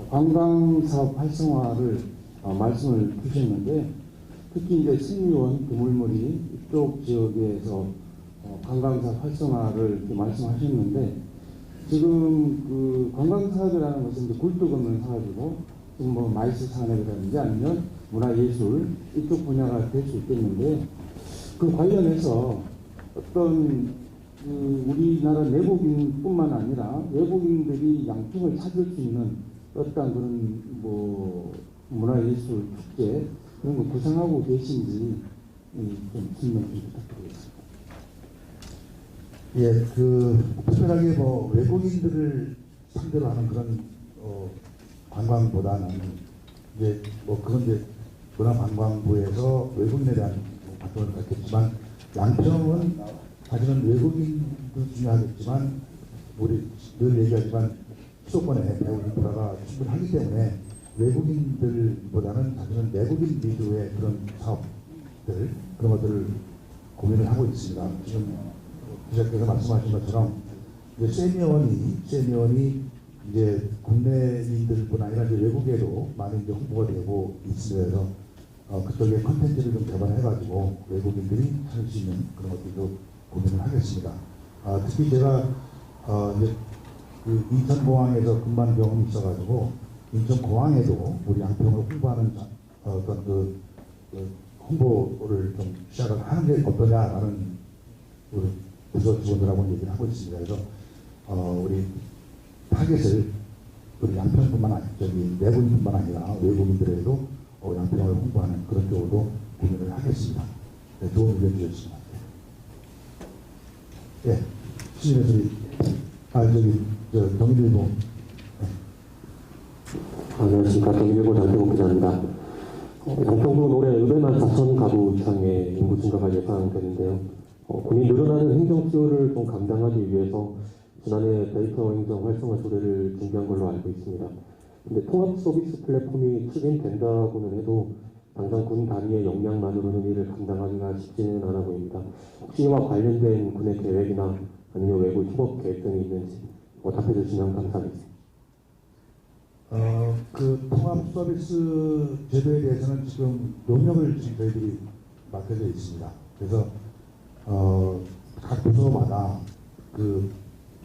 관광사업 활성화를 말씀을 주셨는데, 특히 이제 승리원, 그물머리 이쪽 지역에서 관광사 활성화를 이렇게 말씀하셨는데 지금 그 관광사업이라는 것은 이제 굴뚝을 사가지고 지금 뭐 마이스 산업이라든지 아니면 문화예술 이쪽 분야가 될 수 있겠는데 그 관련해서 어떤 그 우리나라 내국인뿐만 아니라 외국인들이 양평을 찾을 수 있는 어떤 그런 뭐 문화예술 축제 그런 거 구상하고 계신지 좀 설명 좀 부탁드리겠습니다. 예, 특별하게 뭐 외국인들을 상대로 하는 그런 관광보다는 이제 뭐 그건 이제 문화관광부에서 외국인에 대한 활동을 갖겠지만 양평은 사실은 외국인도 중요하겠지만 우리 늘 얘기하지만 수도권에 배우 인프라가 충분하기 때문에 외국인들보다는 사실은 내국인 위주의 그런 사업들 그런 것들을 고민을 하고 있습니다. 지금 기자께서 말씀하신 것처럼 이제 세미원이 이제 국내인들뿐 아니라 이제 외국에도 많이 이제 홍보가 되고 있으면서 그쪽에 컨텐츠를 좀 개발해가지고 외국인들이 할 수 있는 그런 것들도 고민을 하겠습니다. 특히 제가 이제 그 인천공항에서 근무하는 경험이 있어가지고 인천공항에도 우리 양평을 홍보하는 어떤 그 홍보를 좀 시작을 하는 게 어떠냐라는 우리 부서 직원들하고 얘기를 하고 있습니다. 그래서 우리 타겟을 우리 양평뿐만 아니라 내국인뿐만 아니라 외국인들에도 양평을 홍보하는 그런 쪽으로 고민을 하겠습니다. 네, 좋은 의견 주셨습니다. 예, 시민회들이 경일일보. 네. 안녕하십니까. 경일일보 장태국 기자입니다. 양평군 올해 600만 4천 가구 이상의 인구 증가가 예상되는데요. 군이 늘어나는 행정 수요를 좀 감당하기 위해서 지난해 데이터 행정 활성화 조례를 준비한 걸로 알고 있습니다. 근데 통합 서비스 플랫폼이 추진된다고는 해도 당장 군 단위의 역량만으로는 이를 감당하기가 쉽지는 않아 보입니다. 혹시 이와 관련된 군의 계획이나 아니면 외부 협업 계획 등이 있는지 답해 주시면 감사하겠습니다. 그 통합 서비스 제도에 대해서는 지금 용역을 지금 저희들이 맡겨져 있습니다. 그래서 각 부서마다 그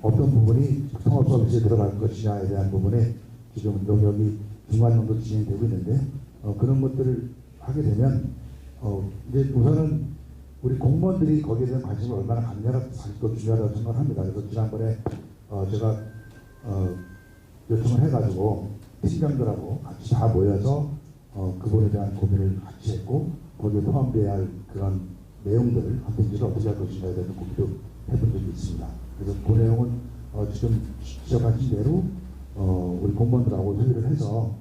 어떤 부분이 통합 서비스에 들어갈 것이냐에 대한 부분에 지금 용역이 중간 정도 진행되고 있는데 그런 것들을 하게 되면 이제 우선은 우리 공무원들이 거기에 대한 관심을 얼마나 갖느냐가 사실 또 중요하다고 생각합니다. 그래서 지난번에 제가 요청을 해가지고 팀장들하고 같이 다 모여서 그분에 대한 고민을 같이 했고 거기에 포함되어야 할 그런 내용들 컨텐츠를 어떻게 할 것인가에 대해서 고민도 해본 적이 있습니다. 그래서 그 내용은 지금 지적하신 대로 우리 공무원들하고 회의를 해서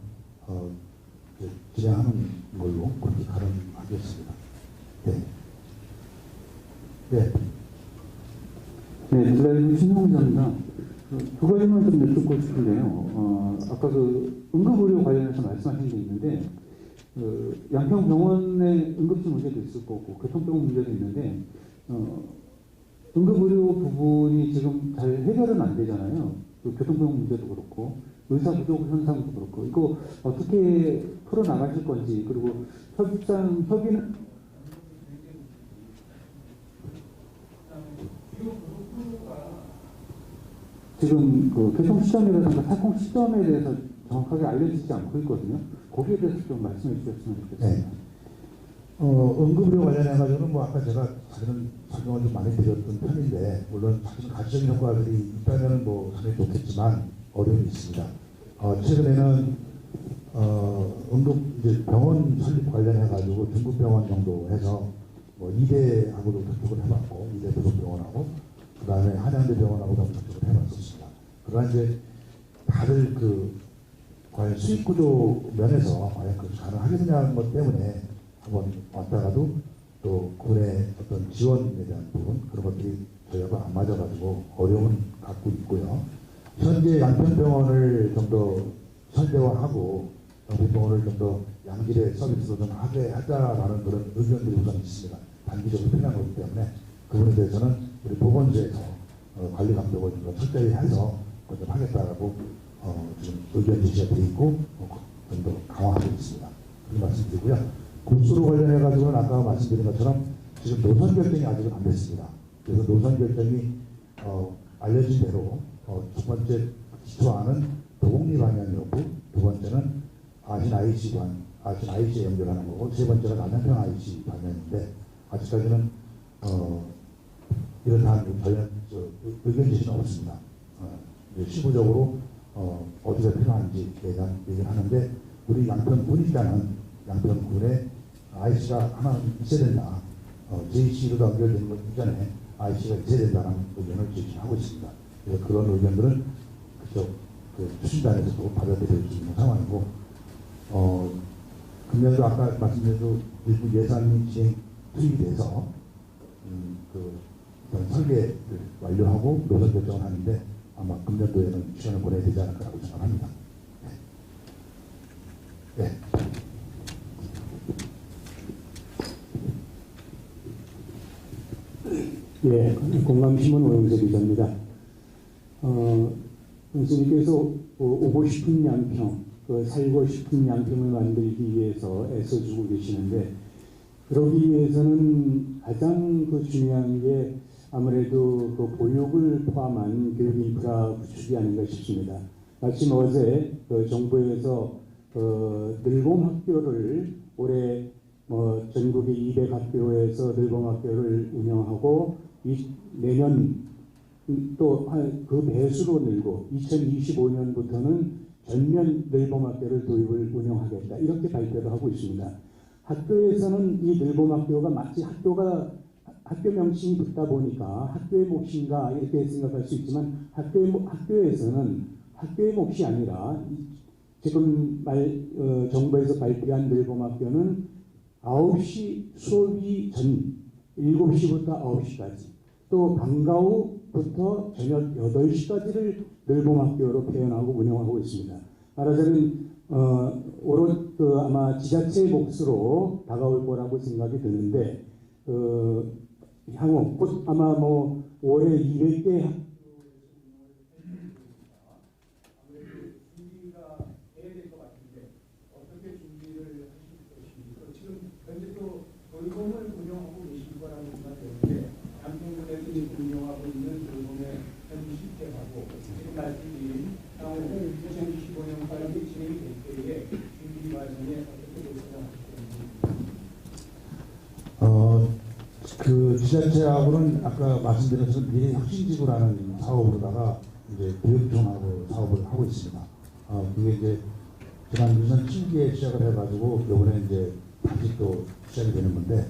진행하는 걸로 그렇게 가름하겠습니다. 네. 네. 네, 기자님 신동자입니다. 두 가지만 좀 여쭙고 싶은데요. 아까 그 응급의료 관련해서 말씀하신 게 있는데, 양평병원의 응급실 문제도 있을 거고, 교통병원 문제도 있는데, 응급의료 부분이 지금 잘 해결은 안 되잖아요. 그 교통병원 문제도 그렇고, 의사 부족 현상도 그렇고, 이거 어떻게 풀어나가실 건지, 그리고 협의는 지금 그 교통 시점이라든가 사통 시점에 대해서 정확하게 알려지지 않고 있거든요. 거기에 대해서 좀 말씀해 주셨으면 좋겠습니다. 네. 응급의료 관련해가지고는 뭐 아까 제가 사실은 설명을 좀 많이 드렸던 편인데 물론 사실은 가시적인 효과들이 있다면 뭐 당연히 좋겠지만 어려움이 있습니다. 최근에는 이제 병원 설립 관련해가지고 중국병원 정도 해서 뭐 이대하고도 접촉을 해봤고 이대 도덕병원하고 그 다음에 한양대 병원하고도 접촉을 해봤었습니다. 그러나 이제 다들 과연 수익 구조 면에서 과연 그것이 가능하겠느냐는 것 때문에 한번 왔다가도 또 군의 어떤 지원에 대한 부분 그런 것들이 저희하고 안 맞아가지고 어려움은 갖고 있고요. 현재 양평병원을 좀 더 현대화하고 양평병원을 좀 더 양질의 서비스로 좀 하게 하자라는 그런 의견들이 우선 있습니다. 단기적으로 필요한 거기 때문에 그 부분에 대해서는 우리 보건소에서 관리 감독을 좀 더 철저히 해서 좀 하겠다라고 지금 의견 제시가 되어 있고 좀 더 강화하고 있습니다. 그런 말씀드리고요. 국수로 관련해가지고는 아까 말씀드린 것처럼 지금 노선 결정이 아직은 안 됐습니다. 그래서 노선 결정이 알려진 대로 첫 번째 기초안은 도곡리 방향 여부, 두 번째는 아신 IC에 연결하는 거고, 세 번째가 남양평 IC 방향인데 아직까지는 이렇다는 의견 제시는 없습니다. 시부적으로 어디가 필요한지에 대한 얘기를 하는데, 우리 양평군이니까는 양평군에 IC가 하나 있어야 된다. JC로도 연결되는 것 이전에 IC가 있어야 된다는 의견을 제시하고 있습니다. 그래서 그런 의견들은 그쪽 추진단에서도 받아들일 수 있는 상황이고, 금년도 아까 말씀드린 대로 일부 예산이 투입이 돼서 설계를 완료하고 노선 결정을 하는데 아마 금년도에는 시간을 보내야 되지 않을까라고 생각합니다. 네. 예, 공감신문 오영재 기자입니다. 교수님께서 오고 싶은 양평, 살고 싶은 양평을 만들기 위해서 애써주고 계시는데, 그러기 위해서는 가장 중요한 게 아무래도 보육을 포함한 교육 인프라 구축이 아닌가 싶습니다. 마침 어제 정부에서 늘봄학교를 올해 전국의 200학교에서 늘봄학교를 운영하고 내년 또 그 배수로 늘고 2025년부터는 전면 늘봄학교를 도입을 운영하겠다, 이렇게 발표를 하고 있습니다. 학교에서는 이 늘봄학교가 마치 학교 명칭이 붙다 보니까 학교의 몫인가 이렇게 생각할 수 있지만, 학교에서는 학교의 몫이 아니라 지금 정부에서 발표한 늘봄학교는 9시 수업이 전 7시부터 9시까지, 또 방과 후부터 저녁 8시까지를 늘봄학교로 표현하고 운영하고 있습니다. 말하자면 오롯 아마 지자체의 몫으로 다가올 거라고 생각이 드는데, 향후 곧 아마 올해 200개 돌봄을 운영하고 계실 거라는 생각이 드는데, 양평군에서 운영하고 있는 돌봄의 현지 실태하고 지금 말씀드린 향후 2025년까지 진행이 될 때에 준비 과정에 어떻게 그 지자체하고는 아까 말씀드린 것처럼 미래혁신지구라는 사업으로다가 이제 교육종합 사업을 하고 있습니다. 그게 이제 지난 2007기에 시작을 해가지고 이번에 이제 다시 또 시작이 되는 건데,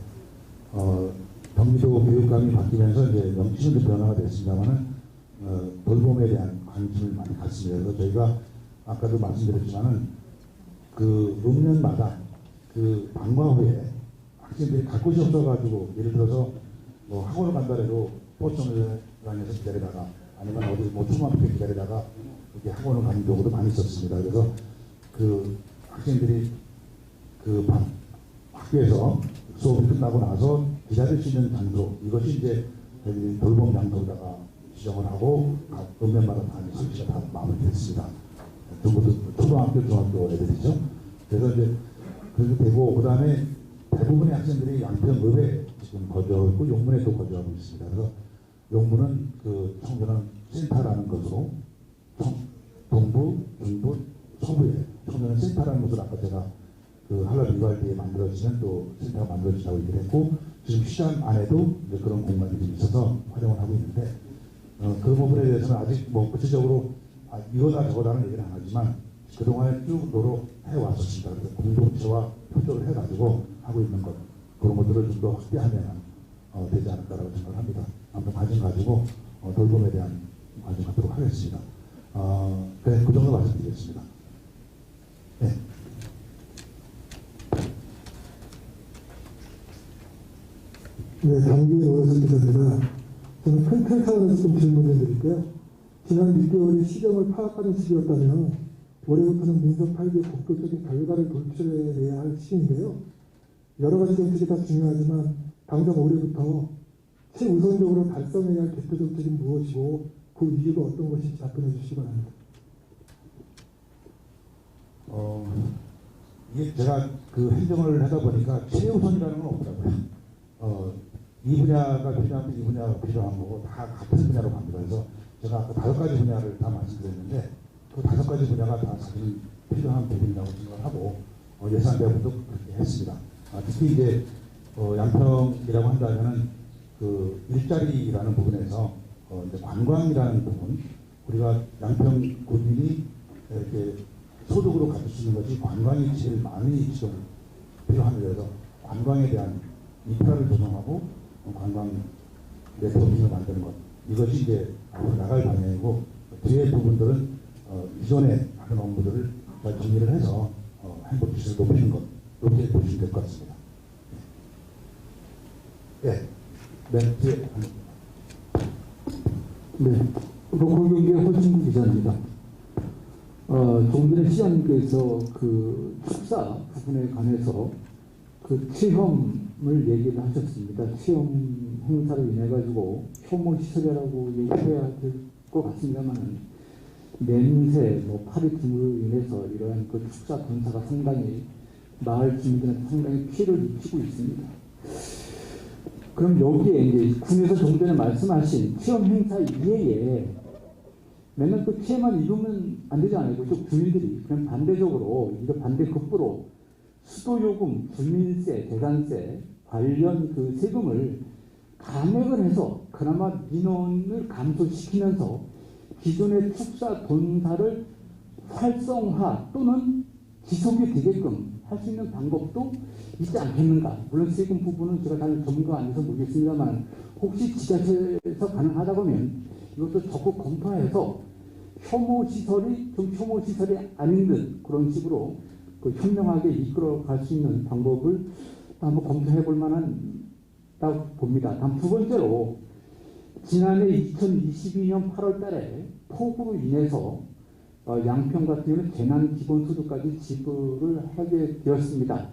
경기도 교육감이 바뀌면서 이제 명칭은 좀 변화가 됐습니다만은 돌봄에 대한 관심을 많이 갖습니다. 그래서 저희가 아까도 말씀드렸지만은 그 음년마다 그 방과 후에 학생들이 갈 곳이 없어가지고, 예를 들어서 학원을 간다 해도 버스 정류장에서 기다리다가 아니면 어디 초등학교 기다리다가 이렇게 학원을 가는 경우도 많이 있었습니다. 그래서 그 학생들이 학교에서 수업이 끝나고 나서 기다릴 수 있는 장소, 이것이 이제 돌봄 장소에다가 지정을 하고 각 읍면마다 다 설치가 다 마무리됐습니다. 전부 초등학교, 중학교 애들이죠. 그래서 이제 그렇게 되고, 그 다음에 대부분의 학생들이 양평읍에 지금 거주하고 있고 용문에도 거주하고 있습니다. 그래서 용문은 그 청소년 센터라는 것으로 동부, 중부, 서부에 청소년 센터라는 것을 아까 제가 한라도 유알대에 만들어지는 또 센터가 만들어지다고 얘기를 했고, 지금 시장 안에도 이제 그런 공간들이 있어서 활용을 하고 있는데, 그 부분에 대해서는 아직 구체적으로 이거다 저거다는 얘기를 안 하지만 그동안에 쭉 노력해 왔었습니다. 그래서 공동체와 협조를 해가지고 하고 있는 것, 그런 것들을 좀 더 확대하면 되지 않을까라고 생각을 합니다. 아무튼 관심 가지고 돌봄에 대한 관심 갖도록 하겠습니다. 네, 그 정도 말씀드리겠습니다. 네. 네, 당기의 오해선 기자입니다. 저는 큰 틀 차원에서 좀 질문을 드릴게요. 지난 6개월이 시정을 파악하는 시기였다면 올해부터는 민선 8개 본격적인 결과를 도출해내야 할 시기인데요. 여러 가지 정책이 다 중요하지만 당장 올해부터 최우선적으로 달성해야 할 대표 정책이 무엇이고 그 이유가 어떤 것인지 답변해 주시기 바랍니다. 이게 제가 그 행정을 하다 보니까 최우선이라는 건 없더라고요. 이 이 분야가 필요하면 이 분야가 필요한 거고 다 같은 분야로 갑니다. 그래서 제가 아까 5가지 분야를 다 말씀드렸는데 그 5가지 분야가 다 사실 필요한 부분이라고 생각을 하고 예산 배분도 그렇게 했습니다. 특히 이제 양평이라고 한다면은 그 일자리라는 부분에서 이제 관광이라는 부분, 우리가 양평 군민이 이렇게 소득으로 가질 수 있는 것이 관광이 제일 많이 지금 필요합니다. 그래서 관광에 대한 인프라를 조성하고 관광 네트워킹을 만드는 것, 이것이 이제 앞으로 나갈 방향이고, 뒤에 부분들은 기존에 하는 업무들을 정리를 해서 행복지수를 높이는 것, 이렇게 보시면 될 것 같습니다. 네, 뒤에 네, 로컬경제 홀진구 기자입니다. 조금 전에 시장님께서 그 축사 부분에 관해서 그 체험을 얘기를 하셨습니다. 체험 행사로 인해 가지고 혐오 시설이라고 얘기해야 될 것 같습니다만은 냄새, 파리 등으로 인해서 이러한 그 축사 본사가 상당히 마을 주민들한테 상당히 피해를 입히고 있습니다. 그럼 여기에 이제 군에서 좀 전에 말씀하신 체험 행사 이외에 맨날 그 체험만 입으면 안 되지 않아요? 그 주민들이 그냥 반대적으로 이거 반대 급부로 수도요금, 주민세, 재산세 관련 그 세금을 감액을 해서 그나마 민원을 감소시키면서 기존의 축사 본사를 활성화 또는 지속이 되게끔 할 수 있는 방법도 있지 않겠는가. 물론 세금 부분은 제가 다른 전문가가 아니어서 모르겠습니다만 혹시 지자체에서 가능하다고 하면 이것도 적극 검토해서 혐오시설이 좀 혐오시설이 아닌 듯 그런 식으로 그 현명하게 이끌어 갈 수 있는 방법을 한번 검토해 볼 만하다고 봅니다. 다음 두 번째로 지난해 2022년 8월 달에 폭우로 인해서 양평 같은 경우는 재난기본소득까지 지불을 하게 되었습니다.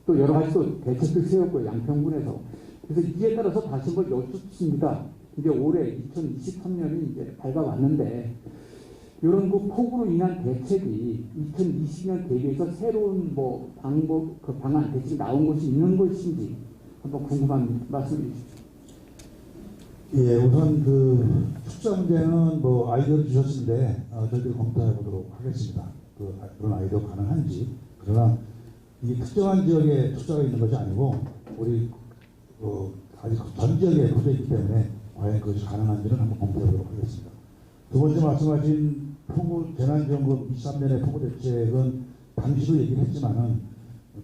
또 여러 가지 또 대책을 세웠고요. 양평군에서. 그래서 이에 따라서 다시 한번 여쭙습니다. 이제 올해 2023년이 이제 밝아왔는데 이런 그 폭우로 인한 대책이 2020년 대비해서 새로운 방법, 그 방안, 대책이 나온 것이 있는 것인지 한번 궁금합니다. 말씀해 주십시오. 예, 우선 그 축사 문제는 아이디어를 주셨는데 저희들이 검토해 보도록 하겠습니다. 그런 아이디어 가능한지. 그러나 이 특정한 지역에 축사가 있는 것이 아니고 우리 아직 전 지역에 퍼져 있기 때문에 과연 그것이 가능한지는 한번 검토해 보도록 하겠습니다. 두 번째 말씀하신 폭우 재난지원금 23년의 폭우 대책은 당시도 얘기를 했지만은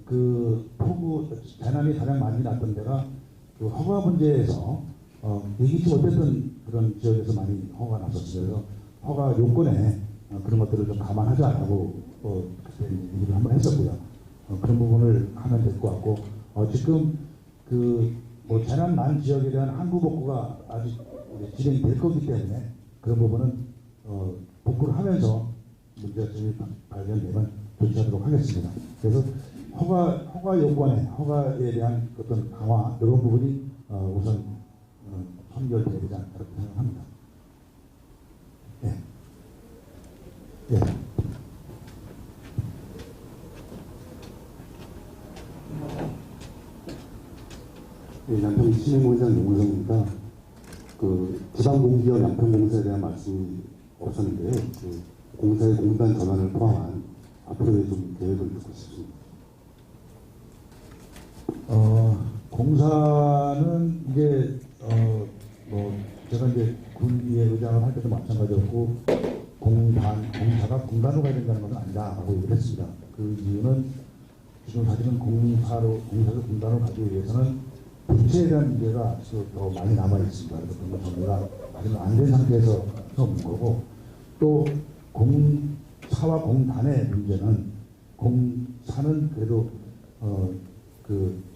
그 폭우 재난이 가장 많이 났던 데가 그 허가 문제에서 예기치 못했던 그런 지역에서 많이 허가가 났었어요. 그래서 허가 요건에 그런 것들을 좀 감안하자라고 그때 얘기를 한번 했었고요. 그런 부분을 하면 될 것 같고 지금 재난 난 지역에 대한 항구 복구가 아직 진행이 될 거기 때문에 그런 부분은 복구를 하면서 문제점이 발견되면 조치하도록 하겠습니다. 그래서 허가 요건에 허가에 대한 어떤 강화 이런 부분이 우선 선결되어야 되지 않을까 생각합니다. 예. 예. 네, 양평 시민공회장 용우성입니다. 지방공기업 양평공사에 대한 말씀이 없었는데요. 공사의 공단 전환을 포함한 앞으로의 좀 계획을 듣고 싶습니다. 공사는 이제 제가 이제 군위의 의장을 할 때도 마찬가지였고 공사가 공단으로 가야 된다는 것은 아니다라고 얘기를 했습니다. 그 이유는 지금 사실은 공사를 공단으로 가기 위해서는 부채에 대한 문제가 아직도 더 많이 남아 있습니다. 그래서 그런 것 정리가 아직 안 된 상태에서 없는 거고, 또 공사와 공단의 문제는 공사는 그래도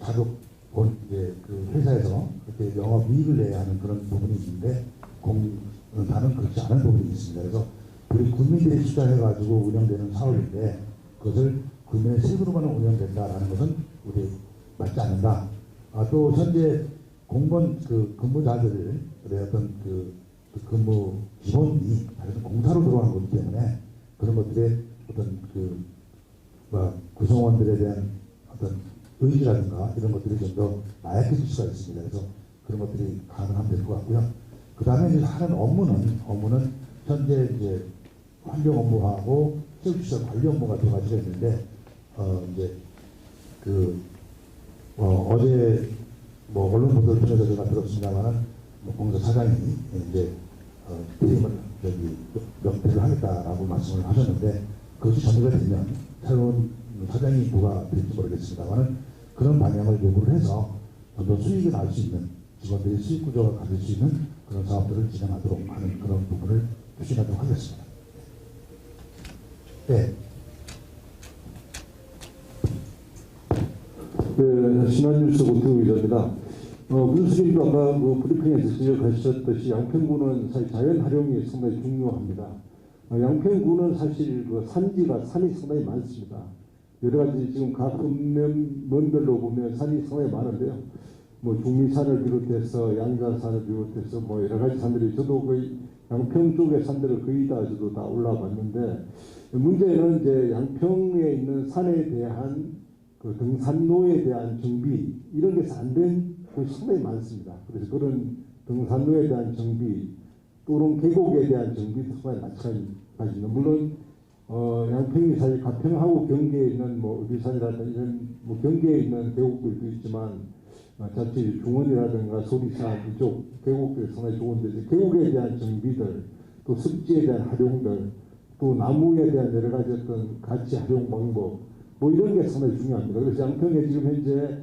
자족 그 회사에서 그렇게 영업 이익을 내야 하는 그런 부분이 있는데 공단은 그렇지 않은 부분이 있습니다. 그래서 우리 국민들이 투자해가지고 운영되는 사업인데 그것을 국민의 세금으로만 운영된다라는 것은 우리 맞지 않는다. 또 현재 공무원 근무자들의 어떤 근무 기본이 다른 공사로 들어가는 거기 때문에 그런 것들의 어떤 구성원들에 대한 어떤 의지라든가 이런 것들이 좀 더 나약해질 수가 있습니다. 그래서 그런 것들이 가능하면 될 것 같고요. 그 다음에 이제 하는 업무는 현재 이제 환경 업무하고 체육시설 관리 업무가 두 가지가 있는데, 이제 어제 언론 보도를 통해서 제가 들었습니다만은 공사 사장이 이제 퇴임을 명퇴를 하겠다라고 말씀을 하셨는데, 그것이 전제가 되면 새로운 사장이 누가 될지 모르겠습니다만은 그런 방향을 요구를 해서 좀 더 수익이 날 수 있는, 직원들이 수익 구조가 가질 수 있는 그런 사업들을 진행하도록 하는 그런 부분을 추진하도록 하겠습니다. 네. 네, 신한뉴스 오태우 기자입니다. 문수님도 아까 브리핑에서 지적하셨듯이 양평구는 사실 자연 활용이 상당히 중요합니다. 양평구는 사실 산이 상당히 많습니다. 여러 가지 지금 각 면별로 보면 산이 상당히 많은데요. 중리산을 비롯해서 양자산을 비롯해서 여러 가지 산들이, 저도 거의 양평 쪽의 산들을 거의 다 저도 다 올라봤는데, 문제는 이제 양평에 있는 산에 대한 등산로에 대한 정비, 이런 게서 안 된 곳이 상당히 많습니다. 그래서 그런 등산로에 대한 정비, 또는 계곡에 대한 정비도 상당히 마찬가지입니다. 물론 양평이 사실 가평하고 경계에 있는 의비산이라든가 이런 경계에 있는 계곡들도 있지만, 자칫 중원이라든가 소리산 이쪽 계곡들이 상당히 좋은데, 계곡에 대한 정비들, 또 습지에 대한 활용들, 또 나무에 대한 여러 가지 어떤 가치 활용 방법, 이런 게 상당히 중요합니다. 그래서 양평에 지금 현재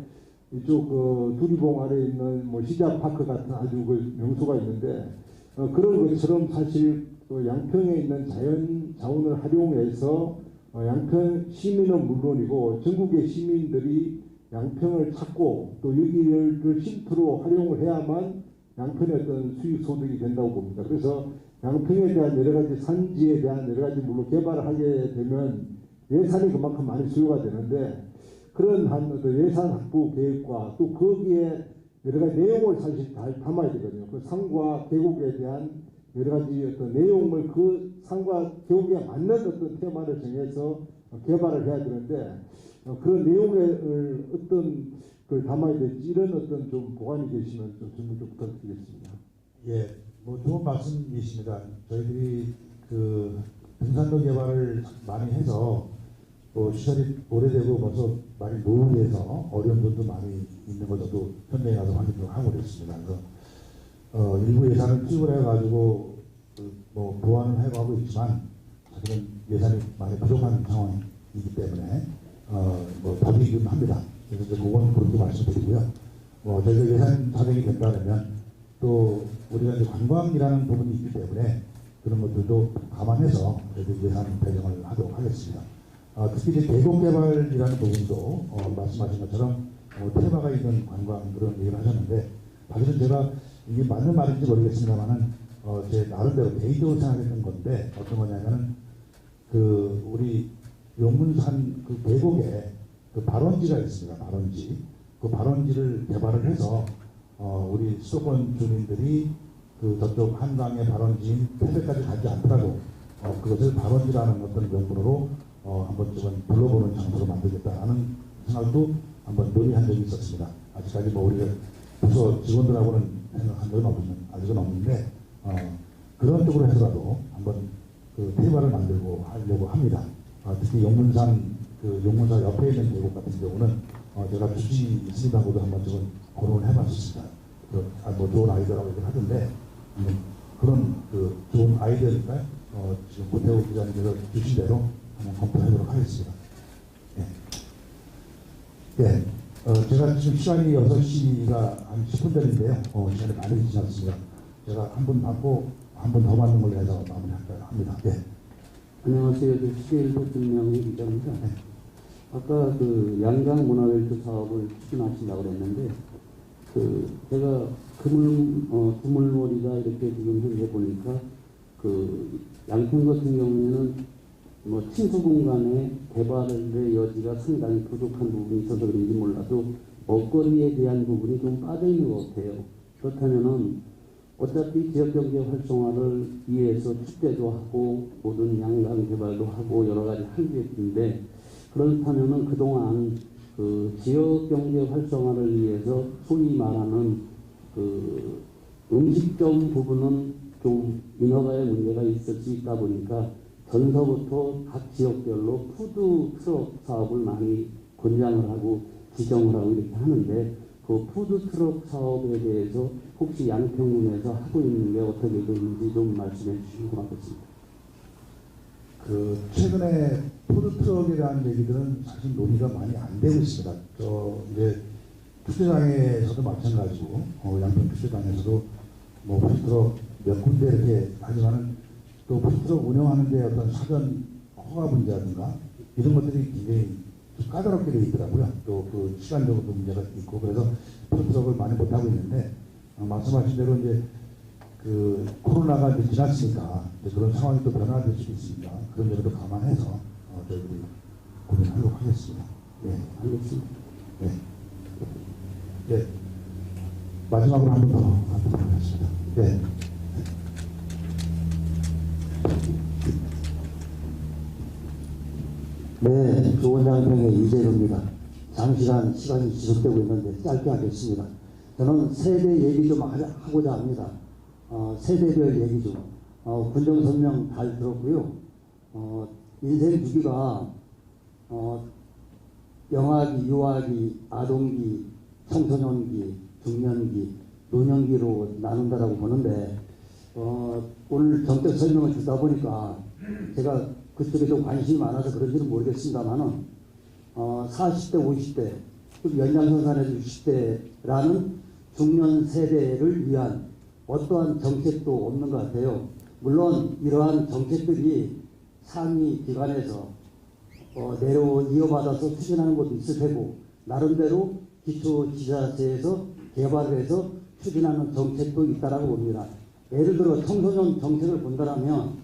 이쪽 두리봉 아래에 있는 시자파크 같은 아주 명소가 있는데, 그런 것처럼 사실 양평에 있는 자연 자원을 활용해서 양평 시민은 물론이고 전국의 시민들이 양평을 찾고 또 여기를 쉼터로 활용을 해야만 양평의 어떤 수익 소득이 된다고 봅니다. 그래서 양평에 대한 여러 가지 산지에 대한 여러 가지 물론 개발을 하게 되면 예산이 그만큼 많이 수요가 되는데, 그런 예산 확보 계획과 또 거기에 여러 가지 내용을 사실 잘 담아야 되거든요. 그 산과 계곡에 대한 여러 가지 어떤 내용을 그 산과 계곡에 맞는 어떤 테마를 정해서 개발을 해야 되는데, 그런 내용을 어떤 걸 담아야 될지 이런 어떤 좀 보관이 계시면 좀 질문 좀 부탁드리겠습니다. 예, 좋은 말씀이십니다. 저희들이 등산로 개발을 많이 해서 시설이 오래되고 벌써 많이 노후해서 어려운 분도 많이 있는 걸 저도 현장에 가서 확인을 하고 그랬습니다. 그래서 일부 예산을 투입을 해가지고 보완을 해가고 있지만 사실은 예산이 많이 부족한 상황이기 때문에 더디긴 합니다. 그래서 그건 그렇게 말씀드리고요. 저희가 예산 사정이 된다면 또 우리가 이제 관광이라는 부분이 있기 때문에 그런 것들도 감안해서 저희들 예산 배정을 하도록 하겠습니다. 특히 이제 계곡 개발이라는 부분도 말씀하신 것처럼 테마가 있는 관광 그런 얘기를 하셨는데, 사실은 제가 이게 맞는 말인지 모르겠습니다만은 제 나름대로 개인적으로 생각했던 건데, 어떤 거냐면은 우리 용문산 계곡에 발원지가 있습니다. 발원지. 그 발원지를 개발을 해서 우리 수도권 주민들이 저쪽 한강의 발원지인 태백까지 가지 않더라도 그것을 발원지라는 어떤 명분으로 한 번쯤은 불러보는 장소로 만들겠다라는 생각도 한번 논의한 적이 있었습니다. 아직까지 우리가 부서 직원들하고는 생각한 적은 아직은 없는데, 그런 쪽으로 해서라도 한번 테마를 만들고 하려고 합니다. 특히 용문산 옆에 있는 계곡 같은 경우는 제가 주지 스님하고도 한 번쯤은 고론을 해봤었습니다. 좋은 아이디어라고 얘기를 하던데, 그런 좋은 아이디어니까 지금 오태우 기자님께서 주신 대로 한번 검토해보도록 하겠습니다. 네. 제가 지금 시간이 6시가 한 10분 전인데요. 시간이 많이 지났습니다. 제가 한 분 받고 한 분 더 받는 걸로 해서 마무리할까 합니다. 네. 안녕하세요. 시계일보 김명희 기자입니다. 네. 아까 양강 문화벨트 사업을 추진하신다고 그랬는데, 제가 두물머리가 이렇게 지금 현재 보니까 양평 같은 경우에는 침수 공간의 개발의 여지가 상당히 부족한 부분이 있어서 그런지 몰라도 먹거리에 대한 부분이 좀 빠져 있는 것 같아요. 그렇다면은 어차피 지역경제 활성화를 위해서 축제도 하고 모든 양강 개발도 하고 여러 가지 할 계획인데, 그렇다면은 그동안 그 지역 경제 활성화를 위해서 소위 말하는 그 음식점 부분은 좀 인허가에 문제가 있을 수 있다 보니까 전서부터 각 지역별로 푸드 트럭 사업을 많이 권장을 하고 지정을 하고 이렇게 하는데 그 푸드 트럭 사업에 대해서 혹시 양평군에서 하고 있는 게 어떻게 되는지 좀 말씀해 주시면 고맙겠습니다. 그 최근에 푸드트럭에 대한 얘기들은 사실 논의가 많이 안 되고 있습니다. 이제 투표장에서도 마찬가지고 양평 투표장에서도 뭐 푸드트럭 몇 군데 이렇게 하지만은 또 푸드트럭 운영하는데 어떤 사전 허가 문제라든가 이런 것들이 굉장히 좀 까다롭게 되어 있더라고요. 또 그 시간적으로도 문제가 있고 그래서 푸드트럭을 많이 못 하고 있는데 말씀하신 대로 이제 그 코로나가 이제 지났으니까 이제 그런 상황이 또 변화될 수도 있으니까 그런 점도 감안해서 저희들이 고민하도록 하겠습니다. 네, 알겠습니다. 네. 네. 마지막으로 한 번 더 하도록 하겠습니다. 네. 네, 좋은 양평의 이재로입니다. 장시간 시간이 지속되고 있는데 짧게 하겠습니다. 저는 세대 얘기 좀 하고자 합니다. 세대별 얘기 좀. 군정 설명 잘 들었고요. 인생 주기가 영아기, 유아기, 아동기, 청소년기, 중년기, 노년기로 나눈다라고 보는데 오늘 정책 설명을 듣다 보니까 제가 그쪽에 좀 관심이 많아서 그런지는 모르겠습니다만은 40대, 50대, 연장선상에서 60대라는 중년 세대를 위한 어떠한 정책도 없는 것 같아요. 물론 이러한 정책들이 상위 기관에서 이어받아서 추진하는 것도 있을 테고 나름대로 기초지자체에서 개발을 해서 추진하는 정책도 있다라고 봅니다. 예를 들어 청소년 정책을 본다면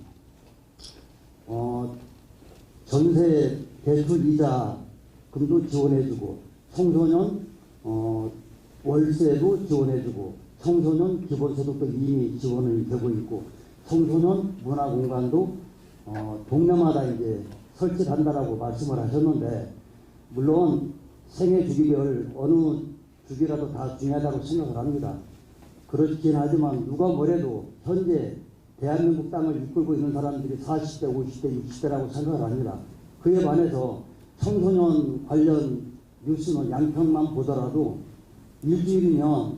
전세 대출 이자금도 지원해주고 청소년 월세도 지원해주고 청소년 기본소득도 이미 지원이 되고 있고 청소년 문화공간도 동네마다 이제 설치한다라고 말씀을 하셨는데 물론 생애 주기별 어느 주기라도 다 중요하다고 생각을 합니다. 그렇긴 하지만 누가 뭐래도 현재 대한민국 땅을 이끌고 있는 사람들이 40대, 50대, 60대라고 생각을 합니다. 그에 반해서 청소년 관련 뉴스는 양평만 보더라도 일주일이면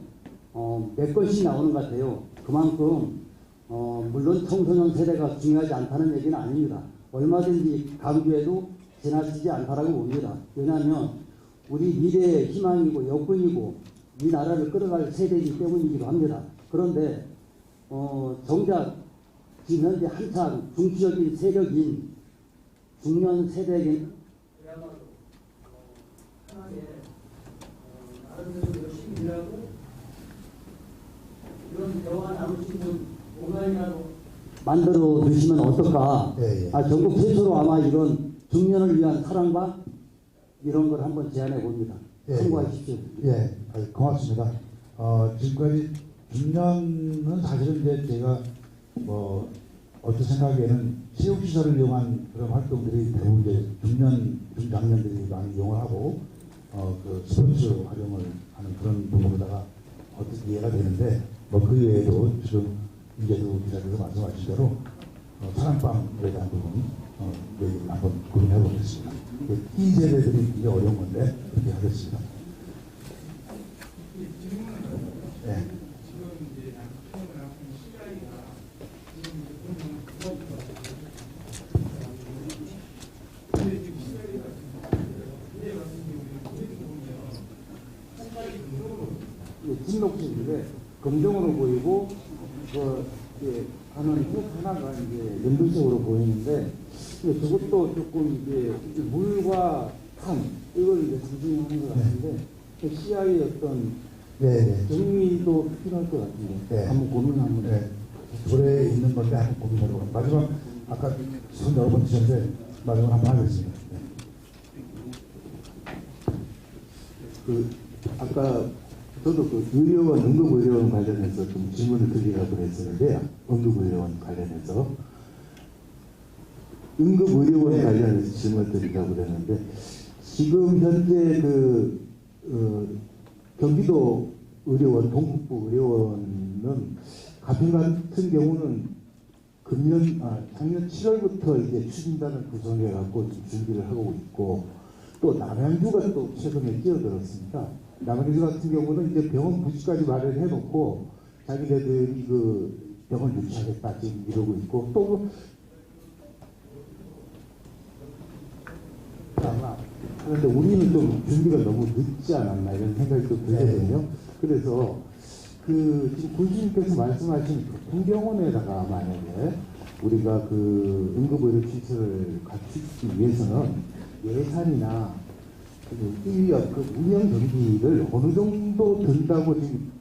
몇 건씩 나오는 것 같아요. 그만큼 물론 청소년 세대가 중요하지 않다는 얘기는 아닙니다. 얼마든지 강조해도 지나치지 않다라고 봅니다. 왜냐하면 우리 미래의 희망이고 여건이고 이 나라를 끌어갈 세대이기 때문이기도 합니다. 그런데 정작 지금 현재 한창 중추적인 세력인 중년 세대에게는 그야말로 편하게 나름대로 열심히 일하고 이런 대화 나눌 수 있는 공간이라도 만들어 주시면 어떨까? 예. 전국 최초로 아마 이런 중년을 위한 사랑방 이런 걸 한번 제안해 봅니다. 참고하십시오. 예, 고맙습니다. 지금까지 중년은 사실은 이제 제가 어떤 생각에는 체육시설을 이용한 그런 활동들이 대부분 이제 중장년들이 많이 이용을 하고 그 스포츠 활용을 하는 그런 부분으로다가 어떻게 이해가 되는데 그 외에도 지금 이재도 기자께서 말씀하신 대로 사랑방에 대한 부분 얘기를 한번 고민해 보겠습니다. 이 세대들이 이제 어려운 건데 그렇게 하겠습니다. 네. 진록식인데 검정으로 보이고 하는 흙 하나가 이제 연두색으로 보이는데 저것도 조금 이제 물과 탄 이걸 이제 조정하는 것 같은데 시야의 어떤 정리도 필요할 것 같은데 한번 고민 한번. 돌에 있는 건데 한번 고민해보고 마지막 아까 손 여러 번 드셨는데 마지막 한번 하겠습니다. 아까 저도 의료원, 응급의료원 관련해서 좀 질문을 드리려고 했었는데요. 응급의료원 관련해서. 응급의료원 관련해서 질문을 드리려고 그랬는데, 지금 현재 경기도 의료원, 동북부 의료원은 같은 경우는 작년 7월부터 이제 추진단을 구성해 갖고 준비를 하고 있고, 또 남양주가 또 최근에 끼어들었습니다. 남양주 같은 경우는 이제 병원 부지까지 마련해 놓고 자기네들이 병원 유치하겠다 지금 이러고 있고, 또 그런데 우리는 좀 준비가 너무 늦지 않았나 이런 생각이 또 들거든요. 그래서 지금 군수님께서 말씀하신 교통병원에다가 만약에 우리가 응급의료 시설을 갖추기 위해서는 예산이나 인력, 운영 경비를 어느 정도 든다고 지금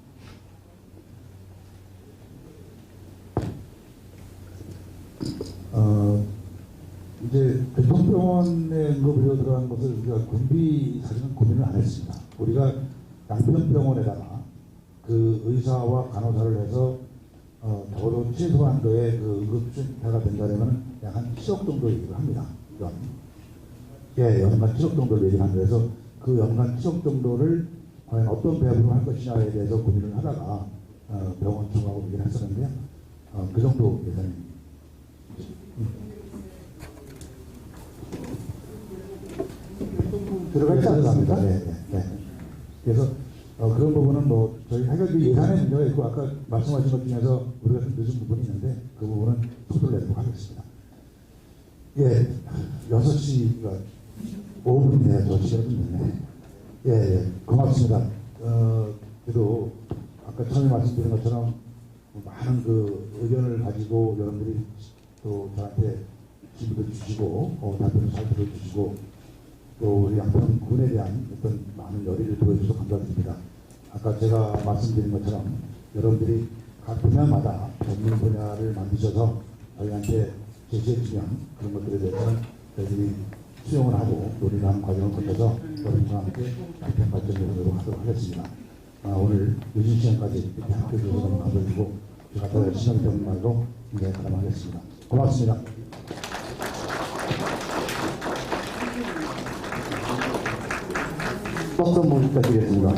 이제 교통병원에 응급의료 들어간 것을 우리가 군비 사실은 고민을 안 했습니다. 우리가 양평병원에다가 의사와 간호사를 해서 적어도 최소한도의 응급센터가 된다면 약 한 7억 정도 얘기를 합니다. 연간 7억 정도를 얘기를 합니다. 그래서 연간 7억 정도를 과연 어떤 배분을 할 것이냐에 대해서 고민을 하다가 병원 쪽하고 얘기를 했었는데요. 그 정도 예산입니다. 들어가 있지 않습니다. 네. 그래서 그런 부분은 저희 해결 예산의 문제가 있고, 아까 말씀하신 것 중에서 우리가 좀 늦은 부분이 있는데 그 부분은 속도를 내도록 하겠습니다. 6시가 5분이네요. 저 시간은 됐네. 고맙습니다. 그래도 아까 처음에 말씀드린 것처럼 많은 의견을 가지고 여러분들이 또 저한테 질문을 주시고 답변을 잘 들어주시고, 또 우리 양평군에 대한 어떤 많은 열의를 보여주셔서 감사드립니다. 아까 제가 말씀드린 것처럼 여러분들이 각 분야마다 전문 분야를 만드셔서 저희한테 제시해주면 그런 것들에 대해서는 저희들이 수용을 하고 논의를 하는 과정을 거쳐서 여러분과 함께 양평 발전을 하도록 하겠습니다. 오늘 늦은 시간까지 이렇게 함께 해주셔서 너무 감사드리고, 제가 더 열심히 하는 말로 인사에 가담하겠습니다. 고맙습니다. 어떤 모습 부탁드리겠습니다.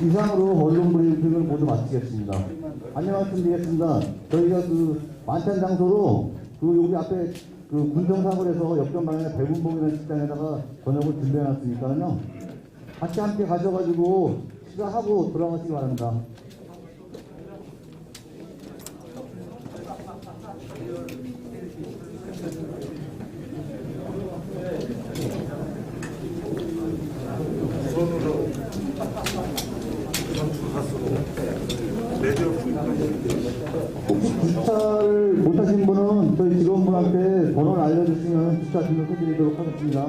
이상으로 언론 브리핑을 모두 마치겠습니다. 안녕 말씀드리겠습니다. 저희가 만찬 장소로 여기 앞에 군정사을 해서 역전 방향에 백운봉이라는 식당에다가 저녁을 준비해놨으니까요. 같이 함께 가셔가지고 식사하고 돌아가시기 바랍니다. 혹시 주차를 못하신 분은 저희 직원분한테 번호를 알려주시면 주차 등록 해드리도록 하겠습니다.